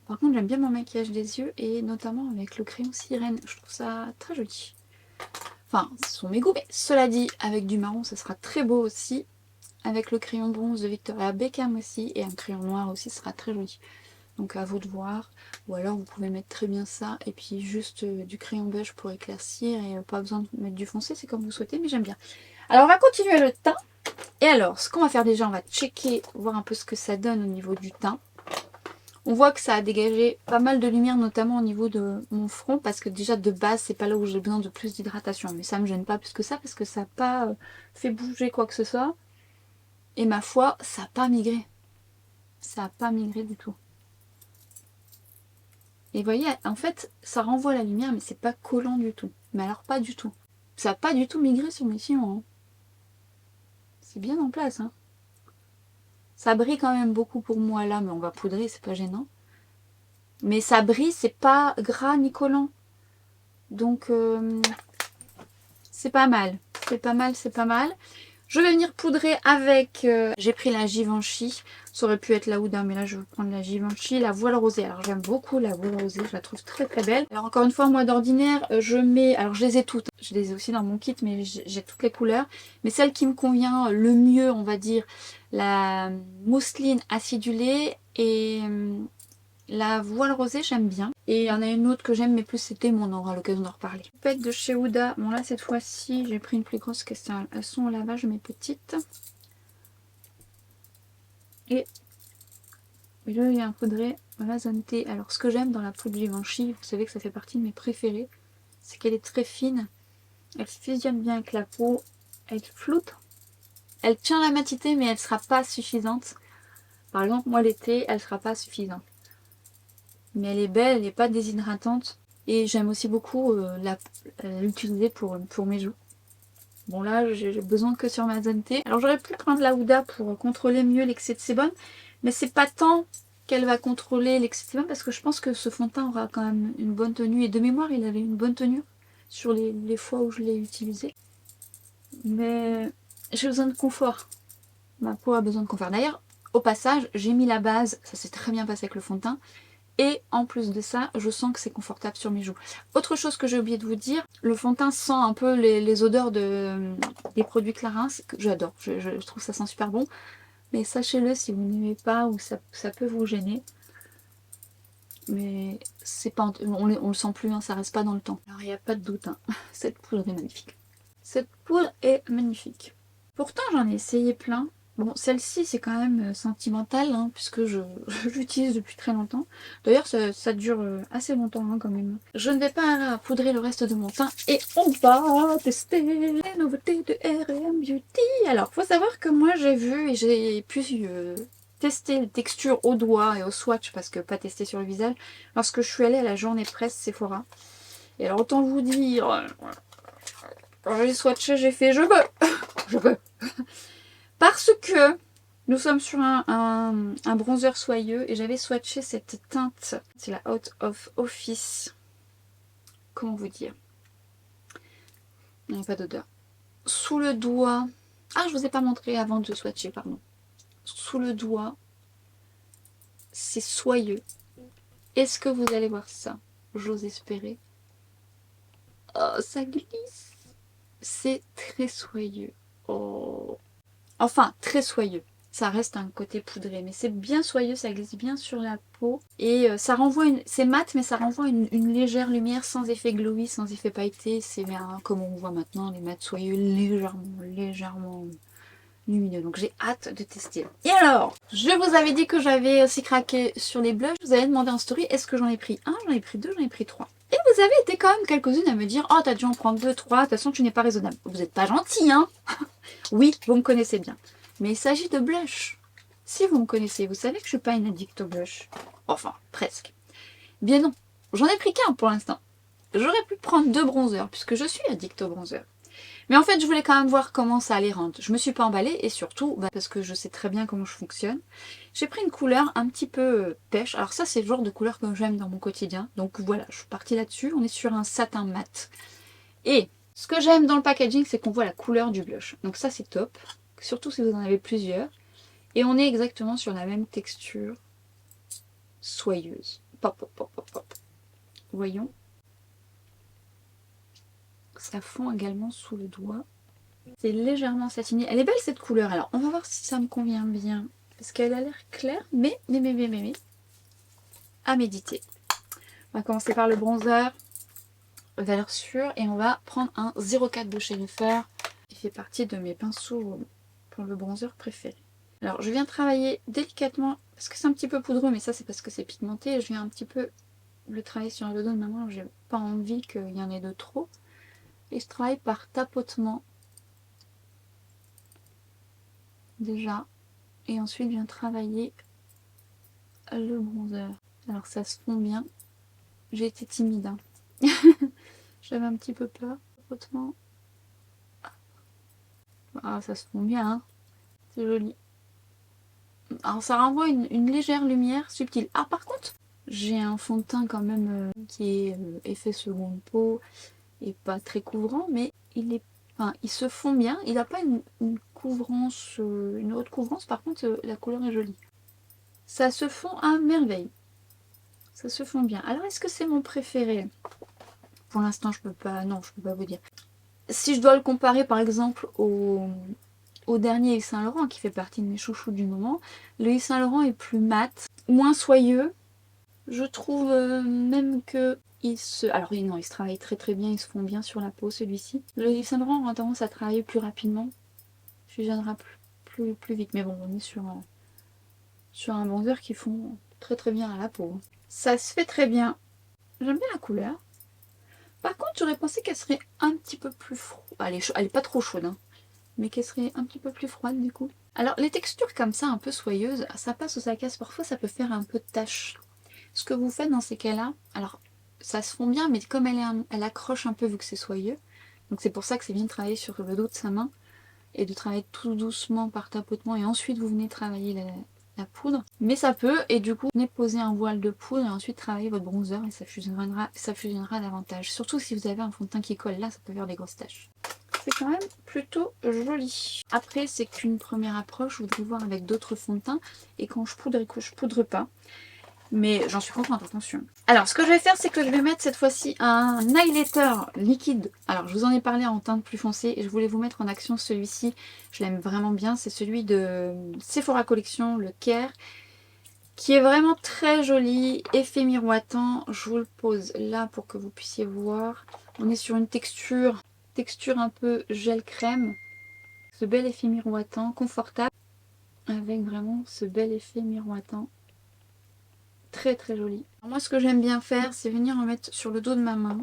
Par contre, j'aime bien mon maquillage des yeux et notamment avec le crayon sirène. Je trouve ça très joli. Enfin, ce sont mes goûts, mais cela dit, avec du marron, ça sera très beau aussi. Avec le crayon bronze de Victoria Beckham aussi, et un crayon noir aussi, ce sera très joli. Donc à vous de voir. Ou alors vous pouvez mettre très bien ça, et puis juste du crayon beige pour éclaircir, et pas besoin de mettre du foncé, c'est comme vous souhaitez, mais j'aime bien. Alors on va continuer le teint. Et alors, ce qu'on va faire déjà, on va checker, voir un peu ce que ça donne au niveau du teint. On voit que ça a dégagé pas mal de lumière, notamment au niveau de mon front, parce que déjà de base, c'est pas là où j'ai besoin de plus d'hydratation. Mais ça me gêne pas plus que ça, parce que ça n'a pas fait bouger quoi que ce soit. Et ma foi, ça n'a pas migré. Ça n'a pas migré du tout. Et vous voyez, en fait, ça renvoie la lumière, mais c'est pas collant du tout. Mais alors pas du tout. Ça n'a pas du tout migré sur mes sillons. Hein. C'est bien en place. Hein. Ça brille quand même beaucoup pour moi là, mais on va poudrer, c'est pas gênant. Mais ça brille, c'est pas gras ni collant. Donc, c'est pas mal. C'est pas mal, c'est pas mal. Je vais venir poudrer avec... j'ai pris la Givenchy. Ça aurait pu être la Huda, mais là, je vais prendre la Givenchy. La voile rosée. Alors, j'aime beaucoup la voile rosée. Je la trouve très, très belle. Alors, encore une fois, moi, d'ordinaire, je mets... Alors, je les ai toutes. Je les ai aussi dans mon kit, mais j'ai toutes les couleurs. Mais celle qui me convient le mieux, on va dire, la mousseline acidulée et... la voile rosée, j'aime bien. Et il y en a une autre que j'aime, mais plus c'était, mais on aura l'occasion d'en reparler. Pète de chez Huda. Bon, là, cette fois-ci, j'ai pris une plus grosse question. Elles sont au lavage, mes petites. Et je viens poudrer la zone T. Alors, ce que j'aime dans la poudre Givenchy, vous savez que ça fait partie de mes préférés, c'est qu'elle est très fine. Elle fusionne bien avec la peau. Elle floute. Elle tient la matité, mais elle ne sera pas suffisante. Par exemple, moi, l'été, elle ne sera pas suffisante. Mais elle est belle, elle n'est pas déshydratante. Et j'aime aussi beaucoup l'utiliser pour mes joues. Bon là, j'ai besoin que sur ma zone T. Alors j'aurais pu prendre la Huda pour contrôler mieux l'excès de sébum. Mais c'est pas tant qu'elle va contrôler l'excès de sébum parce que je pense que ce fond de teint aura quand même une bonne tenue. Et de mémoire, il avait une bonne tenue sur les fois où je l'ai utilisé. Mais j'ai besoin de confort. Ma peau a besoin de confort. D'ailleurs, au passage, j'ai mis la base. Ça s'est très bien passé avec le fond de teint. Et en plus de ça, je sens que c'est confortable sur mes joues. Autre chose que j'ai oublié de vous dire, le fond de teint sent un peu les odeurs des produits Clarins, que j'adore. Je trouve ça sent super bon. Mais sachez-le, si vous n'aimez pas ou ça peut vous gêner. Mais c'est pas, on le sent plus, hein, ça reste pas dans le temps. Alors il n'y a pas de doute, hein. Cette poudre est magnifique. Cette poudre est magnifique. Pourtant j'en ai essayé plein, Bon, celle-ci, c'est quand même sentimental, hein, puisque je l'utilise depuis très longtemps. D'ailleurs, ça dure assez longtemps hein, quand même. Je ne vais pas poudrer le reste de mon teint et on va tester les nouveautés de RM Beauty. Alors, faut savoir que moi, j'ai vu et j'ai pu tester les textures au doigt et au swatch, parce que pas testé sur le visage, lorsque je suis allée à la journée presse Sephora. Et alors, autant vous dire, quand j'ai swatché, j'ai fait « je veux, je veux ». Parce que nous sommes sur un bronzer soyeux et j'avais swatché cette teinte. C'est la Out of Office. Comment vous dire? Il n'y a pas d'odeur. Sous le doigt. Ah, je vous ai pas montré avant de swatcher, pardon. Sous le doigt, c'est soyeux. Est-ce que vous allez voir ça? J'ose espérer. Oh, ça glisse. C'est très soyeux. Oh. Enfin, très soyeux. Ça reste un côté poudré, mais c'est bien soyeux, ça glisse bien sur la peau. Et ça renvoie c'est mat, mais ça renvoie une légère lumière sans effet glowy, sans effet pailleté. C'est bien comme on voit maintenant, les mats soyeux légèrement lumineux. Donc j'ai hâte de tester. Et alors, je vous avais dit que j'avais aussi craqué sur les blushs. Vous avez demandé en story, est-ce que j'en ai pris un, j'en ai pris deux, j'en ai pris trois. Et vous avez été quand même quelques-unes à me dire, oh t'as dû en prendre deux, trois, de toute façon tu n'es pas raisonnable. Vous n'êtes pas gentil, hein. Oui, vous me connaissez bien. Mais il s'agit de blush. Si vous me connaissez, vous savez que je suis pas une addict au blush. Enfin, presque. Bien non, j'en ai pris qu'un pour l'instant. J'aurais pu prendre deux bronzers, puisque je suis addict au bronzer. Mais en fait, je voulais quand même voir comment ça allait rendre. Je me suis pas emballée, et surtout, parce que je sais très bien comment je fonctionne, j'ai pris une couleur un petit peu pêche. Alors ça, c'est le genre de couleur que j'aime dans mon quotidien. Donc voilà, je suis partie là-dessus. On est sur un satin mat. Et ce que j'aime dans le packaging, c'est qu'on voit la couleur du blush. Donc ça, c'est top. Surtout si vous en avez plusieurs. Et on est exactement sur la même texture soyeuse. Pop, pop, pop, pop, pop. Voyons. Ça fond également sous le doigt. C'est légèrement satiné. Elle est belle cette couleur. Alors, on va voir si ça me convient bien. Parce qu'elle a l'air claire, mais, à méditer. On va commencer par le bronzer. Valeur sûre. Et on va prendre un 04 de chez Jennifer. Qui fait partie de mes pinceaux pour le bronzer préféré. Alors je viens travailler délicatement, parce que c'est un petit peu poudreux, mais ça c'est parce que c'est pigmenté. Et je viens un petit peu le travailler sur le dos de ma main, j'ai pas envie qu'il y en ait de trop. Et je travaille par tapotement. Déjà. Et ensuite je viens travailler le bronzer. Alors ça se fond bien. J'ai été timide. Hein. J'avais un petit peu peur. Tapotement. Ah ça se fond bien. Hein. C'est joli. Alors ça renvoie une légère lumière subtile. Ah par contre, j'ai un fond de teint quand même qui est effet seconde peau et pas très couvrant, mais il se fond bien. Il n'a pas une couvrance, une haute couvrance, par contre la couleur est jolie. Ça se fond à merveille. Ça se fond bien. Alors est-ce que c'est mon préféré? Pour l'instant je peux pas, non je peux pas vous dire. Si je dois le comparer par exemple au dernier Yves Saint Laurent qui fait partie de mes chouchous du moment, le Yves Saint Laurent est plus mat, moins soyeux. Je trouve même que alors non, il se travaille très très bien, ils se font bien sur la peau celui-ci. Le Yves Saint Laurent a tendance à travailler plus rapidement, fusionnera plus vite. Mais bon, on est sur un bronzer qui fond très très bien à la peau. Ça se fait très bien. J'aime bien la couleur. Par contre, j'aurais pensé qu'elle serait un petit peu plus froide. Elle est pas trop chaude, hein, mais qu'elle serait un petit peu plus froide du coup. Alors les textures comme ça, un peu soyeuses, ça passe ou ça casse. Parfois ça peut faire un peu de tache. Ce que vous faites dans ces cas-là, alors ça se fond bien, mais comme elle accroche un peu vu que c'est soyeux, donc c'est pour ça que c'est bien de travailler sur le dos de sa main et de travailler tout doucement par tapotement et ensuite vous venez travailler la poudre. Mais ça peut, et du coup vous venez poser un voile de poudre et ensuite travailler votre bronzer et ça fusionnera davantage. Surtout si vous avez un fond de teint qui colle, là ça peut faire des grosses taches. C'est quand même plutôt joli. Après c'est qu'une première approche, vous devez voir avec d'autres fonds de teint et quand je poudre et que je poudre pas. Mais j'en suis contente, attention. Alors, ce que je vais faire, c'est que je vais mettre cette fois-ci un highlighter liquide. Alors, je vous en ai parlé en teinte plus foncée et je voulais vous mettre en action celui-ci. Je l'aime vraiment bien. C'est celui de Sephora Collection, le Care, qui est vraiment très joli, effet miroitant. Je vous le pose là pour que vous puissiez voir. On est sur une texture un peu gel crème. Ce bel effet miroitant, confortable. avec vraiment ce bel effet miroitant. Très très joli. Alors moi ce que j'aime bien faire, c'est venir en mettre sur le dos de ma main,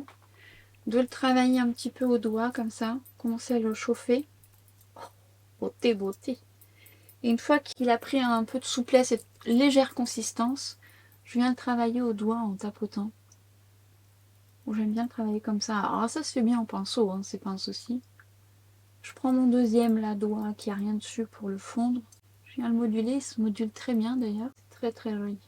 de le travailler un petit peu au doigt comme ça, commencer à le chauffer. Oh, beauté, beauté. Et une fois qu'il a pris un peu de souplesse et de légère consistance, je viens le travailler au doigt en tapotant. J'aime bien le travailler comme ça. Alors ça se fait bien en pinceau, hein, c'est pas un souci. Je prends mon deuxième là, doigt qui a rien dessus pour le fondre. Je viens le moduler, il se module très bien d'ailleurs. C'est très très joli.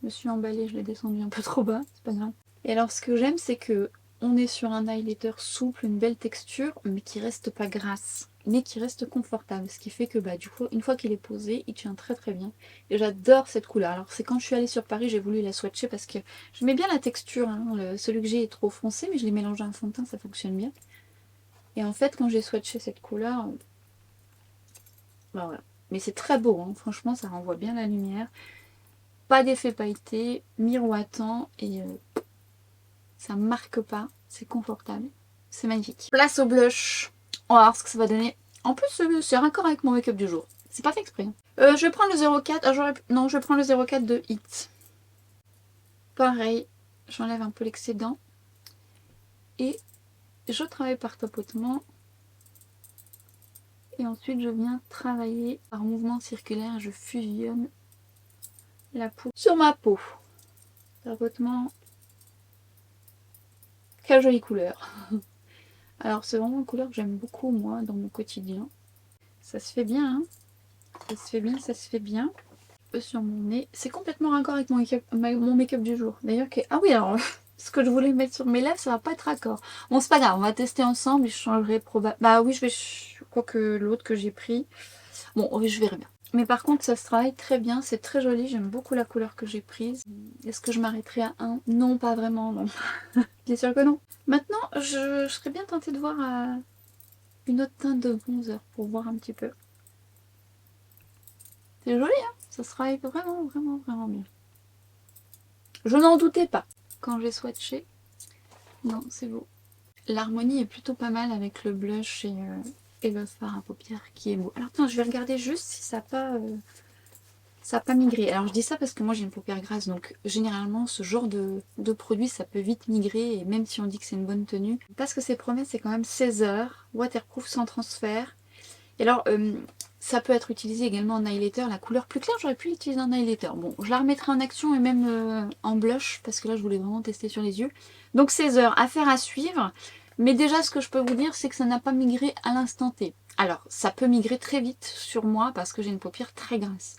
Je me suis emballée, je l'ai descendu un peu trop bas, c'est pas grave. Et alors ce que j'aime, c'est que on est sur un highlighter souple, une belle texture, mais qui reste pas grasse, mais qui reste confortable. Ce qui fait que bah du coup, une fois qu'il est posé, il tient très très bien. Et j'adore cette couleur. Alors c'est quand je suis allée sur Paris, j'ai voulu la swatcher parce que j'aimais bien la texture. Hein. Celui que j'ai est trop foncé, mais je l'ai mélangé à un fond de teint, ça fonctionne bien. Et en fait, quand j'ai swatché cette couleur, bah voilà. Mais c'est très beau, hein. Franchement, ça renvoie bien la lumière. Pas d'effet pailleté, miroitant et ça marque pas, c'est confortable, c'est magnifique. Place au blush, on va voir ce que ça va donner. En plus, c'est raccord avec mon make-up du jour. C'est pas fait exprès. Hein. Je vais prendre le 04, non, je vais prendre le 04 de Hit. Pareil, j'enlève un peu l'excédent et je travaille par tapotement. Et ensuite, je viens travailler par mouvement circulaire, je fusionne la poudre sur ma peau. Tapotement. Quelle jolie couleur. Alors c'est vraiment une couleur que j'aime beaucoup moi dans mon quotidien. Ça se fait bien, hein. Ça se fait bien, ça se fait bien. Sur mon nez, c'est complètement raccord avec mon make-up du jour. D'ailleurs, ah oui, alors ce que je voulais mettre sur mes lèvres, ça va pas être raccord. Bon, c'est pas grave, on va tester ensemble. Je changerai probablement. Bah oui, je vais. Quoique l'autre que j'ai pris. Bon, oui, je verrai bien. Mais par contre, ça se travaille très bien, c'est très joli. J'aime beaucoup la couleur que j'ai prise. Est-ce que je m'arrêterai à un? Non, pas vraiment, non. Bien sûr que non. Maintenant, je serais bien tentée de voir une autre teinte de bronzer pour voir un petit peu. C'est joli, hein. Ça se travaille vraiment, vraiment, vraiment bien. Je n'en doutais pas quand j'ai swatché. Non, c'est beau. L'harmonie est plutôt pas mal avec le blush et le fard à paupières qui est beau. Alors attends, je vais regarder juste si ça n'a pas migré. Alors je dis ça parce que moi j'ai une paupière grasse, donc généralement ce genre de produit ça peut vite migrer, et même si on dit que c'est une bonne tenue. Parce que ses promesses, c'est quand même 16 heures, waterproof sans transfert. Et alors ça peut être utilisé également en highlighter. La couleur plus claire, j'aurais pu l'utiliser en highlighter. Bon, je la remettrai en action et même en blush, parce que là je voulais vraiment tester sur les yeux. Donc 16 heures, affaire à suivre. Mais déjà ce que je peux vous dire, c'est que ça n'a pas migré à l'instant T. Alors ça peut migrer très vite sur moi parce que j'ai une paupière très grasse.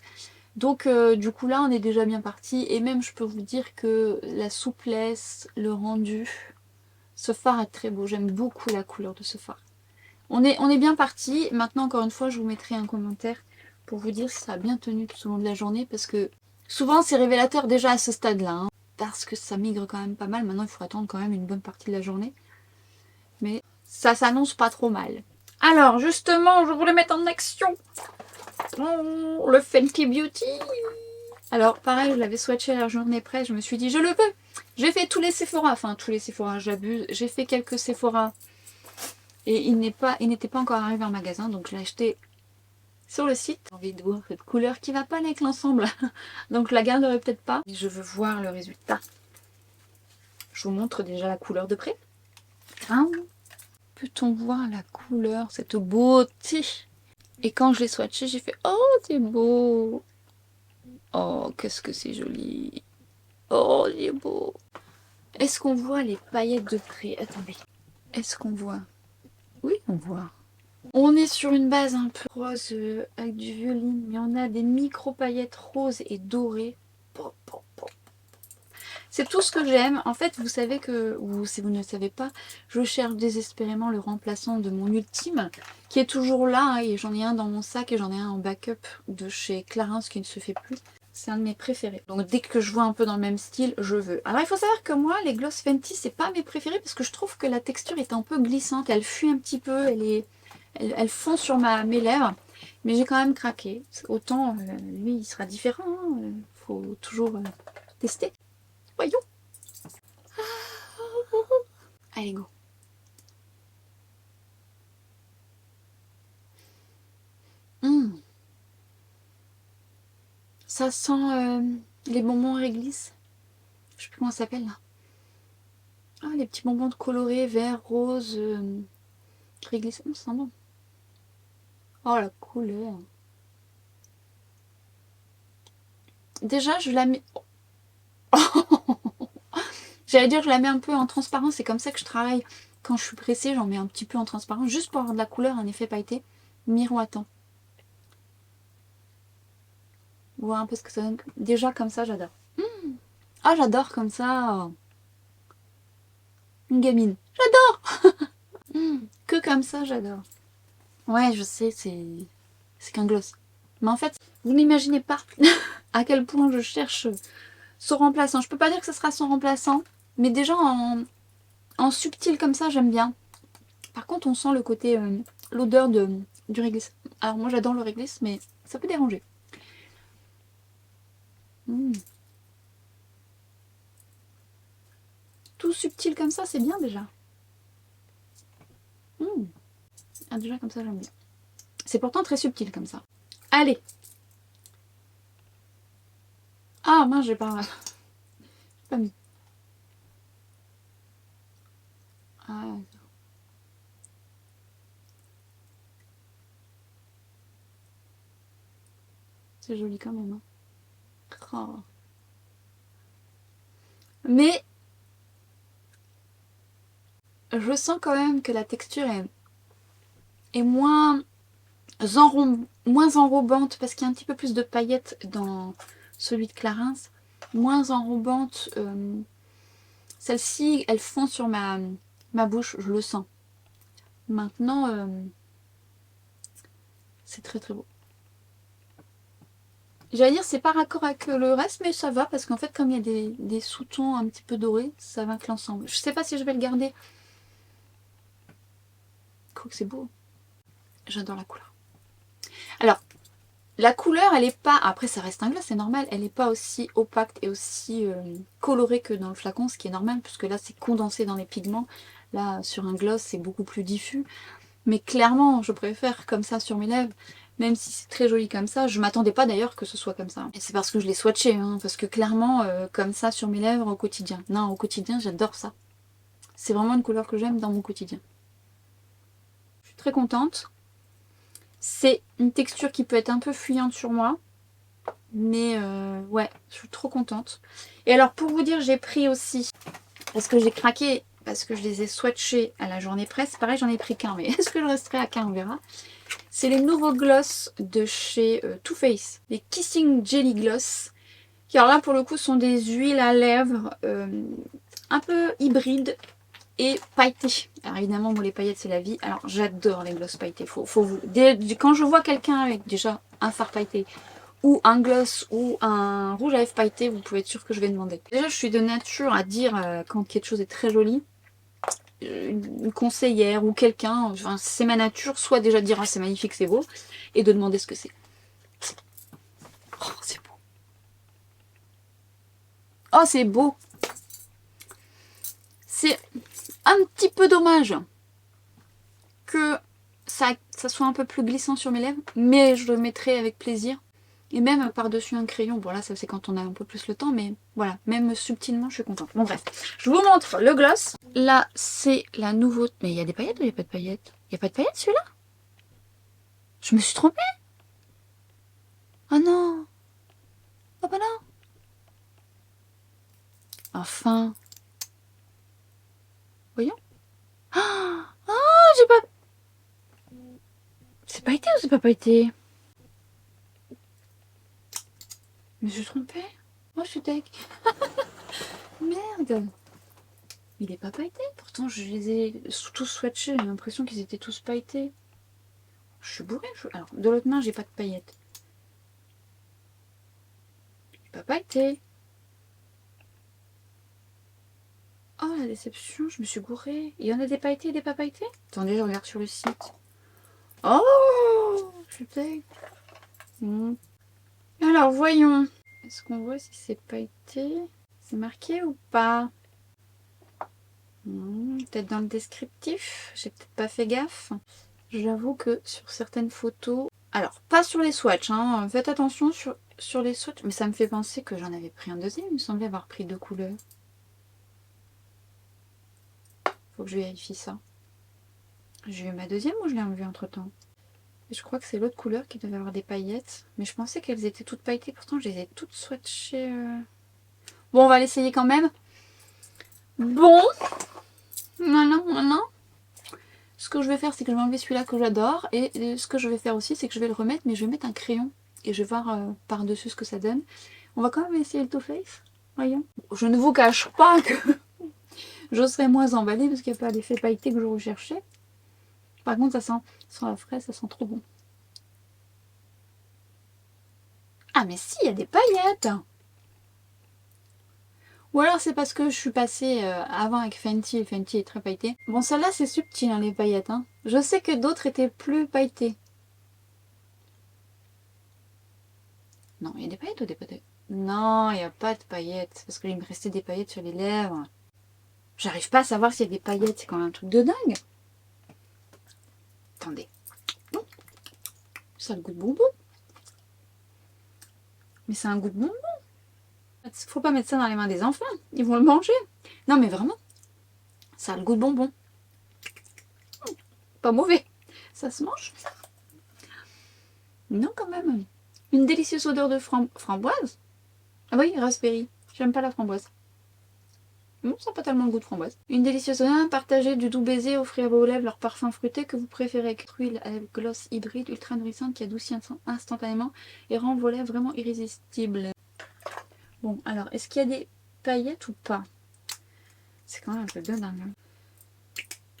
Donc du coup là on est déjà bien parti, et même je peux vous dire que la souplesse, le rendu, ce fard est très beau, j'aime beaucoup la couleur de ce fard. On est bien parti. Maintenant encore une fois je vous mettrai un commentaire pour vous dire si ça a bien tenu tout au long de la journée, parce que souvent c'est révélateur déjà à ce stade là, hein, parce que ça migre quand même pas mal. Maintenant il faut attendre quand même une bonne partie de la journée, mais ça s'annonce pas trop mal. Alors justement je voulais mettre en action le Fenty Beauty. Alors pareil, je l'avais swatché à la journée près, je me suis dit je le veux. J'ai fait tous les Sephora, enfin tous les Sephora, j'abuse. J'ai fait quelques Sephora et il n'était pas encore arrivé en magasin, donc je l'ai acheté sur le site. J'ai envie de voir cette couleur qui va pas avec l'ensemble, donc je la garderai peut-être pas. Je veux voir le résultat. Je vous montre déjà la couleur de près. Hein, peut-on voir la couleur, cette beauté? Et quand je l'ai swatché, j'ai fait oh c'est beau. Oh qu'est-ce que c'est joli. Oh il est beau. Est-ce qu'on voit les paillettes de près? Attendez. Est-ce qu'on voit? Oui, on voit. On est sur une base un peu rose avec du violine, mais on a des micro paillettes roses et dorées. C'est tout ce que j'aime. En fait, vous savez que, ou si vous ne le savez pas, je cherche désespérément le remplaçant de mon ultime, qui est toujours là, hein, et j'en ai un dans mon sac et j'en ai un en backup de chez Clarins qui ne se fait plus. C'est un de mes préférés. Donc dès que je vois un peu dans le même style, je veux. Alors il faut savoir que moi, les gloss Fenty, c'est pas mes préférés parce que je trouve que la texture est un peu glissante. Elle fuit un petit peu, elle fond sur mes lèvres. Mais j'ai quand même craqué. Autant lui, il sera différent. Hein. Faut toujours tester. Voyons. Allez, go. Ça sent les bonbons réglisse. Je sais plus comment ça s'appelle là. Ah, les petits bonbons colorés, vert, rose, réglisse. Ça sent bon. Oh, la couleur. Déjà, je la mets... J'allais dire, je la mets un peu en transparent. C'est comme ça que je travaille. Quand je suis pressée, j'en mets un petit peu en transparent. Juste pour avoir de la couleur, un effet pailleté miroitant. Voir un peu ce que ça donne. Déjà, comme ça, j'adore. Ah, j'adore comme ça. Une gamine. J'adore. Que comme ça, j'adore. Ouais, je sais, c'est qu'un gloss. Mais en fait, vous n'imaginez pas à quel point je cherche son remplaçant. Je peux pas dire que ce sera son remplaçant, mais déjà en subtil comme ça, j'aime bien. Par contre, on sent le côté, l'odeur du réglisse. Alors moi, j'adore le réglisse, mais ça peut déranger. Tout subtil comme ça, c'est bien déjà. Ah, déjà comme ça, j'aime bien. C'est pourtant très subtil comme ça. Allez. Ah mince, j'ai pas mis. Ah, c'est joli quand même. Hein. Oh. Mais je sens quand même que la texture est moins enrobante parce qu'il y a un petit peu plus de paillettes dans celui de Clarins. Moins enrobante. Celle-ci, elle fond sur ma bouche, je le sens. Maintenant, c'est très très beau. J'allais dire c'est pas raccord avec le reste, mais ça va parce qu'en fait comme il y a des sous-tons un petit peu dorés, ça va que l'ensemble. Je sais pas si je vais le garder. Quoique c'est beau. J'adore la couleur. Alors, la couleur, elle est pas... Après, ça reste un gloss, c'est normal. Elle n'est pas aussi opaque et aussi colorée que dans le flacon, ce qui est normal, puisque là, c'est condensé dans les pigments. Là, sur un gloss, c'est beaucoup plus diffus. Mais clairement, je préfère comme ça sur mes lèvres. Même si c'est très joli comme ça. Je m'attendais pas d'ailleurs que ce soit comme ça. Et c'est parce que je l'ai swatché, hein, parce que clairement, comme ça sur mes lèvres au quotidien. Non, au quotidien, j'adore ça. C'est vraiment une couleur que j'aime dans mon quotidien. Je suis très contente. C'est une texture qui peut être un peu fuyante sur moi. Mais ouais, je suis trop contente. Et alors pour vous dire, j'ai pris aussi, parce que j'ai craqué, parce que je les ai swatchés à la journée presse. Pareil, j'en ai pris qu'un, mais est-ce que je resterai à qu'un, on verra. C'est les nouveaux gloss de chez Too Faced. Les Kissing Jelly Gloss. Qui alors là pour le coup sont des huiles à lèvres un peu hybrides et pailletées. Alors évidemment, moi les paillettes c'est la vie. Alors j'adore les gloss pailletés. Quand je vois quelqu'un avec déjà un fard pailleté, ou un gloss ou un rouge à lèvres pailleté, vous pouvez être sûr que je vais demander. Déjà, je suis de nature à dire quand quelque chose est très joli. Une conseillère ou quelqu'un, enfin, c'est ma nature, soit déjà de dire ah, c'est magnifique, c'est beau, et de demander ce que c'est. Oh, c'est beau. Oh, c'est beau. C'est un petit peu dommage que ça soit un peu plus glissant sur mes lèvres, mais je le mettrai avec plaisir. Et même par-dessus un crayon, bon là ça c'est quand on a un peu plus le temps, mais voilà, même subtilement je suis contente. Bon bref, je vous montre le gloss. Là c'est la nouveauté. Mais il y a des paillettes ou il n'y a pas de paillettes? Il n'y a pas de paillettes celui-là? Je me suis trompée? Oh non! Oh bah non! Enfin! Voyons. Ah, j'ai pas... C'est pailleté ou c'est pas pailleté? Mais je suis trompée? Oh je suis deg. Merde! Il est pas pailleté, pourtant je les ai tous swatchés, j'ai l'impression qu'ils étaient tous pailletés. Je suis bourrée. Alors, de l'autre main, j'ai pas de paillettes. J'ai pas pailleté. Oh, la déception, je me suis gourée. Il y en a des pailletés et des pas pailletés? Attendez, je regarde sur le site. Oh, je suis deg. Alors, voyons. Est-ce qu'on voit si c'est pailleté? C'est marqué ou pas? Peut-être dans le descriptif. J'ai peut-être pas fait gaffe. J'avoue que sur certaines photos, Alors, pas sur les swatchs, hein. Faites attention sur les swatchs. Mais ça me fait penser que j'en avais pris un deuxième. Il me semblait avoir pris 2 couleurs. Faut que je vérifie ça. J'ai eu ma deuxième ou je l'ai enlevée entre temps? Je crois que c'est l'autre couleur qui devait avoir des paillettes. Mais je pensais qu'elles étaient toutes pailletées. Pourtant, je les ai toutes swatchées. Bon, on va l'essayer quand même. Bon. Voilà. Ce que je vais faire, c'est que je vais enlever celui-là que j'adore. Et ce que je vais faire aussi, c'est que je vais le remettre. Mais je vais mettre un crayon. Et je vais voir par-dessus ce que ça donne. On va quand même essayer le Too Faced. Voyons. Je ne vous cache pas que je serai moins emballée parce qu'il n'y a pas l'effet pailleté que je recherchais. Par contre, ça sent la fraise, ça sent trop bon. Ah mais si, il y a des paillettes. Ou alors c'est parce que je suis passée avant avec Fenty et Fenty est très pailleté. Bon, celle-là c'est subtil hein, les paillettes. Hein. Je sais que d'autres étaient plus pailletées. Non, il y a des paillettes ou des paillettes? Non, il n'y a pas de paillettes. Parce qu'il me restait des paillettes sur les lèvres. J'arrive pas à savoir s'il y a des paillettes. C'est quand même un truc de dingue. Attendez. Ça a le goût de bonbon. Mais c'est un goût de bonbon. Faut pas mettre ça dans les mains des enfants. Ils vont le manger. Non mais vraiment. Ça a le goût de bonbon. Pas mauvais. Ça se mange. Non quand même. Une délicieuse odeur de framboise. Ah oui, raspberry. J'aime pas la framboise. Non, ça n'a pas tellement le goût de framboise. Une délicieuse odeur partagée du doux baiser, offrez à vos lèvres leur parfum fruité que vous préférez. Huile à lèvres gloss hybride ultra nourrissante qui adoucit instantanément et rend vos lèvres vraiment irrésistibles. Bon, alors, est-ce qu'il y a des paillettes ou pas? C'est quand même un peu de dingue.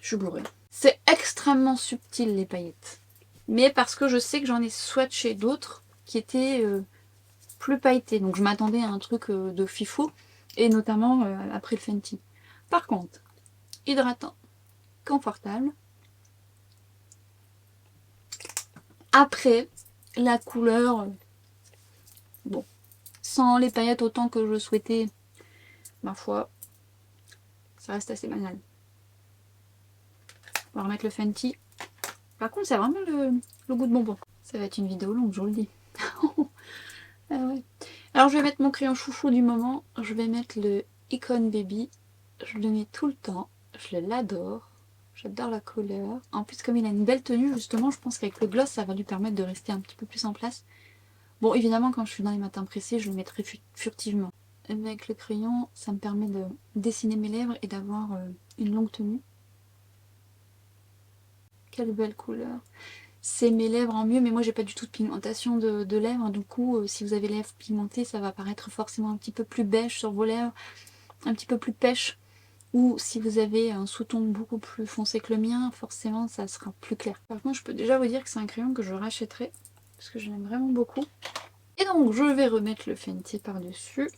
Je suis bourrée. C'est extrêmement subtil les paillettes. Mais parce que je sais que j'en ai swatché d'autres qui étaient plus pailletés. Donc je m'attendais à un truc de fifou. Et notamment après le Fenty. Par contre, hydratant, confortable. Après, la couleur, bon, sans les paillettes autant que je souhaitais, ma foi, ça reste assez banal. On va remettre le Fenty. Par contre, c'est vraiment le goût de bonbon. Ça va être une vidéo longue, je vous le dis. Ah ouais. Alors, je vais mettre mon crayon chouchou du moment. Je vais mettre le Icon Baby. Je le mets tout le temps. Je l'adore. J'adore la couleur. En plus, comme il a une belle tenue, justement, je pense qu'avec le gloss, ça va lui permettre de rester un petit peu plus en place. Bon, évidemment, quand je suis dans les matins pressés, je le mettrai furtivement. Avec le crayon, ça me permet de dessiner mes lèvres et d'avoir une longue tenue. Quelle belle couleur. C'est mes lèvres en mieux, mais moi j'ai pas du tout de pigmentation de lèvres. Du coup, si vous avez les lèvres pigmentées, ça va paraître forcément un petit peu plus beige sur vos lèvres, un petit peu plus pêche. Ou si vous avez un sous-ton beaucoup plus foncé que le mien, forcément ça sera plus clair. Par contre, je peux déjà vous dire que c'est un crayon que je rachèterai, parce que je l'aime vraiment beaucoup. Et donc, je vais remettre le Fenty par-dessus.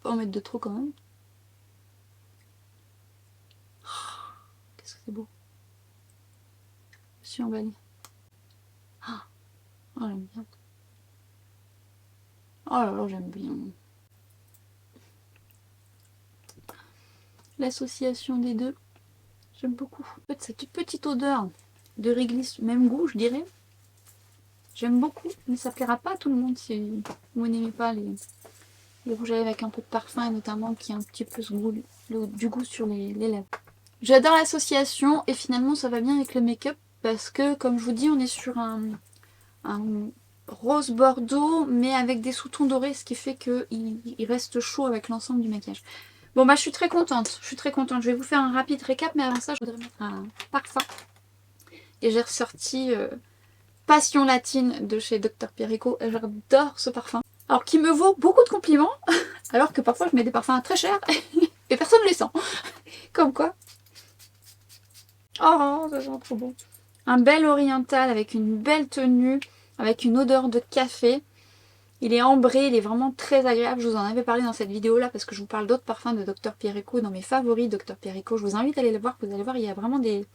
Pas en mettre de trop quand même. Qu'est-ce que c'est beau. Je suis emballée. Oh, j'aime bien. Oh là là, j'aime bien. L'association des deux, j'aime beaucoup. En fait, cette petite odeur de réglisse, même goût, je dirais. J'aime beaucoup, mais ça plaira pas à tout le monde si vous n'aimez pas les rouges à lèvres avec un peu de parfum, et notamment qui a un petit peu ce goût, du goût sur les lèvres. J'adore l'association et finalement ça va bien avec le make-up parce que, comme je vous dis, on est sur un rose bordeaux mais avec des sous-tons dorés, ce qui fait qu'il reste chaud avec l'ensemble du maquillage. Bon bah je suis très contente, Je vais vous faire un rapide récap, mais avant ça je voudrais mettre un parfum. Et j'ai ressorti Passion Latine de chez Dr Pierrico. J'adore ce parfum. Alors qui me vaut beaucoup de compliments, alors que parfois je mets des parfums très chers et personne ne les sent. Comme quoi. Oh, ça sent trop bon. Un bel oriental avec une belle tenue, avec une odeur de café. Il est ambré, il est vraiment très agréable. Je vous en avais parlé dans cette vidéo-là parce que je vous parle d'autres parfums de Dr Pierrico dans mes favoris Dr Pierrico. Je vous invite à aller les voir, vous allez voir, il y a vraiment des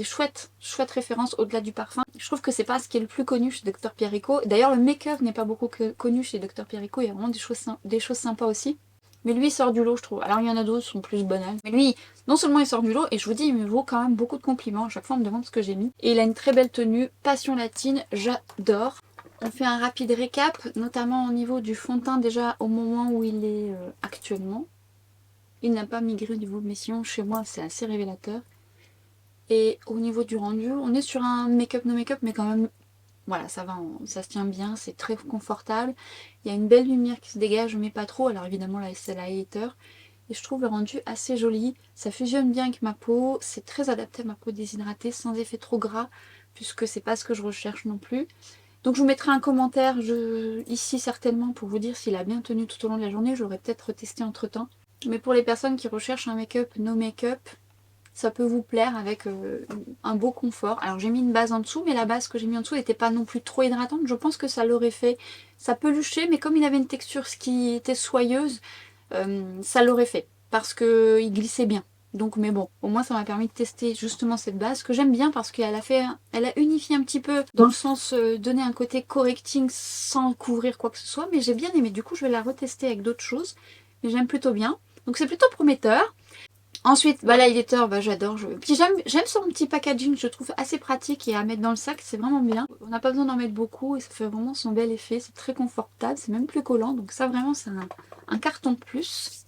chouettes références au-delà du parfum. Je trouve que c'est pas ce qui est le plus connu chez Dr Pierrico. D'ailleurs, le make-up n'est pas beaucoup connu chez Dr Pierrico. Il y a vraiment des choses sympas aussi. Mais lui, il sort du lot, je trouve. Alors, il y en a d'autres qui sont plus banals. Mais lui, non seulement il sort du lot, et je vous dis, il me vaut quand même beaucoup de compliments. À chaque fois, on me demande ce que j'ai mis. Et il a une très belle tenue, passion latine, j'adore. On fait un rapide récap, notamment au niveau du fond de teint, déjà au moment où il est actuellement. Il n'a pas migré au niveau de mes sillons. Chez moi, c'est assez révélateur. Et au niveau du rendu, on est sur un make-up no make-up, mais quand même, voilà, ça va, ça se tient bien, c'est très confortable. Il y a une belle lumière qui se dégage, mais pas trop. Alors évidemment, là, c'est la hater. Et je trouve le rendu assez joli. Ça fusionne bien avec ma peau. C'est très adapté à ma peau déshydratée, sans effet trop gras, puisque c'est pas ce que je recherche non plus. Donc je vous mettrai un commentaire ici certainement pour vous dire s'il a bien tenu tout au long de la journée. Je l'aurais peut-être retesté entre temps. Mais pour les personnes qui recherchent un make-up no make-up, ça peut vous plaire avec un beau confort. Alors j'ai mis une base en dessous, mais la base que j'ai mis en dessous n'était pas non plus trop hydratante. Je pense que ça l'aurait fait. Ça peluchait, mais comme il avait une texture qui était soyeuse, ça l'aurait fait. Parce qu'il glissait bien. Donc mais bon, au moins ça m'a permis de tester justement cette base que j'aime bien parce qu'elle a unifié un petit peu dans le sens donner un côté correcting sans couvrir quoi que ce soit. Mais j'ai bien aimé. Du coup je vais la retester avec d'autres choses. Mais j'aime plutôt bien. Donc c'est plutôt prometteur. Ensuite, bah l'highlighter, bah j'adore. Puis j'aime son petit packaging, je trouve assez pratique et à mettre dans le sac, c'est vraiment bien. On n'a pas besoin d'en mettre beaucoup et ça fait vraiment son bel effet. C'est très confortable, c'est même plus collant. Donc ça vraiment c'est un carton de plus.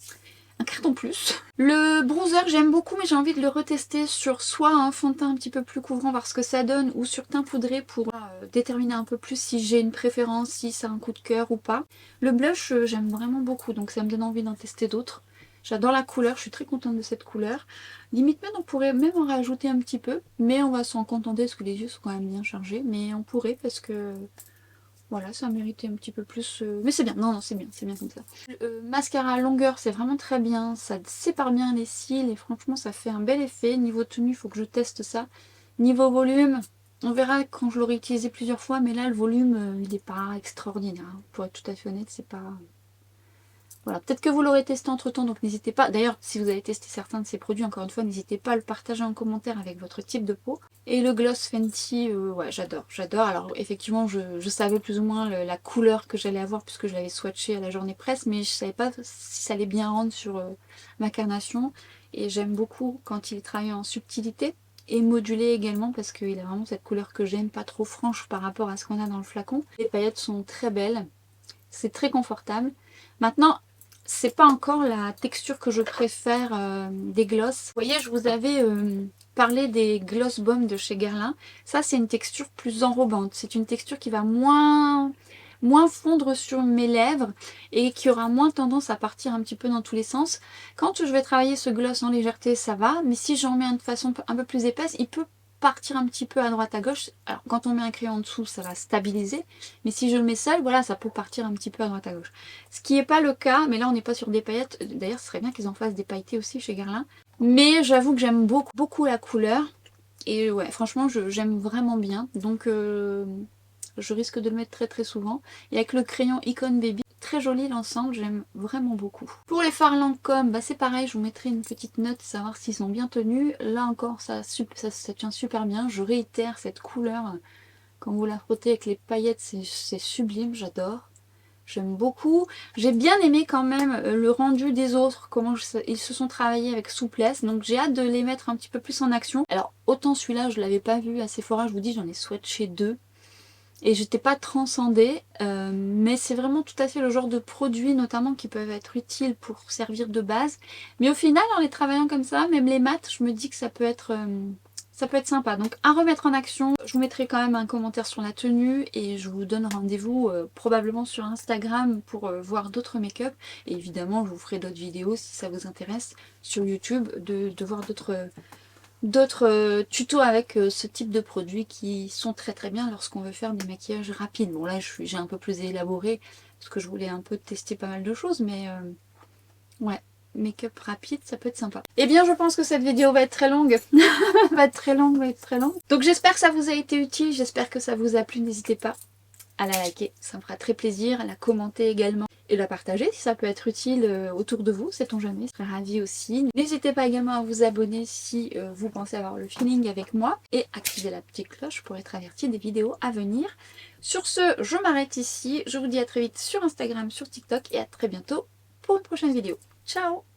Un carton plus. Le bronzer j'aime beaucoup mais j'ai envie de le retester sur soit un fond de teint un petit peu plus couvrant voir ce que ça donne ou sur teint poudré pour déterminer un peu plus si j'ai une préférence, si c'est un coup de cœur ou pas. Le blush j'aime vraiment beaucoup donc ça me donne envie d'en tester d'autres. J'adore la couleur, je suis très contente de cette couleur. Limite même on pourrait même en rajouter un petit peu, mais on va s'en contenter parce que les yeux sont quand même bien chargés. Mais on pourrait parce que voilà, ça méritait un petit peu plus. Mais c'est bien, non, c'est bien comme ça. Mascara à longueur, c'est vraiment très bien, ça sépare bien les cils et franchement ça fait un bel effet. Niveau tenue, il faut que je teste ça. Niveau volume, on verra quand je l'aurai utilisé plusieurs fois, mais là le volume il n'est pas extraordinaire. Hein. Pour être tout à fait honnête, c'est pas... Voilà, peut-être que vous l'aurez testé entre temps, donc n'hésitez pas. D'ailleurs, si vous avez testé certains de ces produits, encore une fois, n'hésitez pas à le partager en commentaire avec votre type de peau. Et le gloss Fenty, ouais, j'adore. Alors, effectivement, je savais plus ou moins la couleur que j'allais avoir puisque je l'avais swatché à la journée presse, mais je savais pas si ça allait bien rendre sur ma carnation. Et j'aime beaucoup quand il est travaillé en subtilité et modulé également parce qu'il a vraiment cette couleur que j'aime, pas trop franche par rapport à ce qu'on a dans le flacon. Les paillettes sont très belles, c'est très confortable. Maintenant, c'est pas encore la texture que je préfère des gloss. Vous voyez, je vous avais parlé des gloss bomb de chez Guerlain. Ça, c'est une texture plus enrobante. C'est une texture qui va moins fondre sur mes lèvres et qui aura moins tendance à partir un petit peu dans tous les sens. Quand je vais travailler ce gloss en légèreté, ça va. Mais si j'en mets de façon un peu plus épaisse, il peut partir un petit peu à droite à gauche. Alors quand on met un crayon en dessous ça va stabiliser, mais si je le mets seul, voilà, ça peut partir un petit peu à droite à gauche. Ce qui n'est pas le cas, mais là on n'est pas sur des paillettes, d'ailleurs ce serait bien qu'ils en fassent des pailletés aussi chez Guerlain. Mais j'avoue que j'aime beaucoup la couleur, et ouais franchement j'aime vraiment bien, donc je risque de le mettre très souvent. Et avec le crayon Icon Baby, très joli l'ensemble, j'aime vraiment beaucoup. Pour les fards Lancôme, bah c'est pareil, je vous mettrai une petite note, savoir s'ils sont bien tenus. Là encore, ça tient super bien. Je réitère cette couleur, quand vous la frottez avec les paillettes, c'est sublime, j'adore. J'aime beaucoup. J'ai bien aimé quand même le rendu des autres, comment ils se sont travaillés avec souplesse. Donc j'ai hâte de les mettre un petit peu plus en action. Alors autant celui-là, je l'avais pas vu à Sephora, je vous dis, j'en ai swatché 2. Et j'étais pas transcendée, mais c'est vraiment tout à fait le genre de produits notamment qui peuvent être utiles pour servir de base. Mais au final, en les travaillant comme ça, même les maths, je me dis que ça peut être sympa. Donc à remettre en action, je vous mettrai quand même un commentaire sur la tenue et je vous donne rendez-vous probablement sur Instagram pour voir d'autres make-up. Et évidemment, je vous ferai d'autres vidéos si ça vous intéresse sur YouTube de voir d'autres tutos avec ce type de produits qui sont très bien lorsqu'on veut faire des maquillages rapides. Bon là j'ai un peu plus élaboré parce que je voulais un peu tester pas mal de choses, mais ouais, make-up rapide ça peut être sympa. Eh bien je pense que cette vidéo va être très longue. va être très longue. Donc j'espère que ça vous a été utile, j'espère que ça vous a plu, n'hésitez pas à la liker, ça me fera très plaisir, à la commenter également et la partager si ça peut être utile autour de vous, sait-on jamais, je serais ravie aussi. N'hésitez pas également à vous abonner si vous pensez avoir le feeling avec moi et activer la petite cloche pour être averti des vidéos à venir. Sur ce, je m'arrête ici, je vous dis à très vite sur Instagram, sur TikTok et à très bientôt pour une prochaine vidéo. Ciao!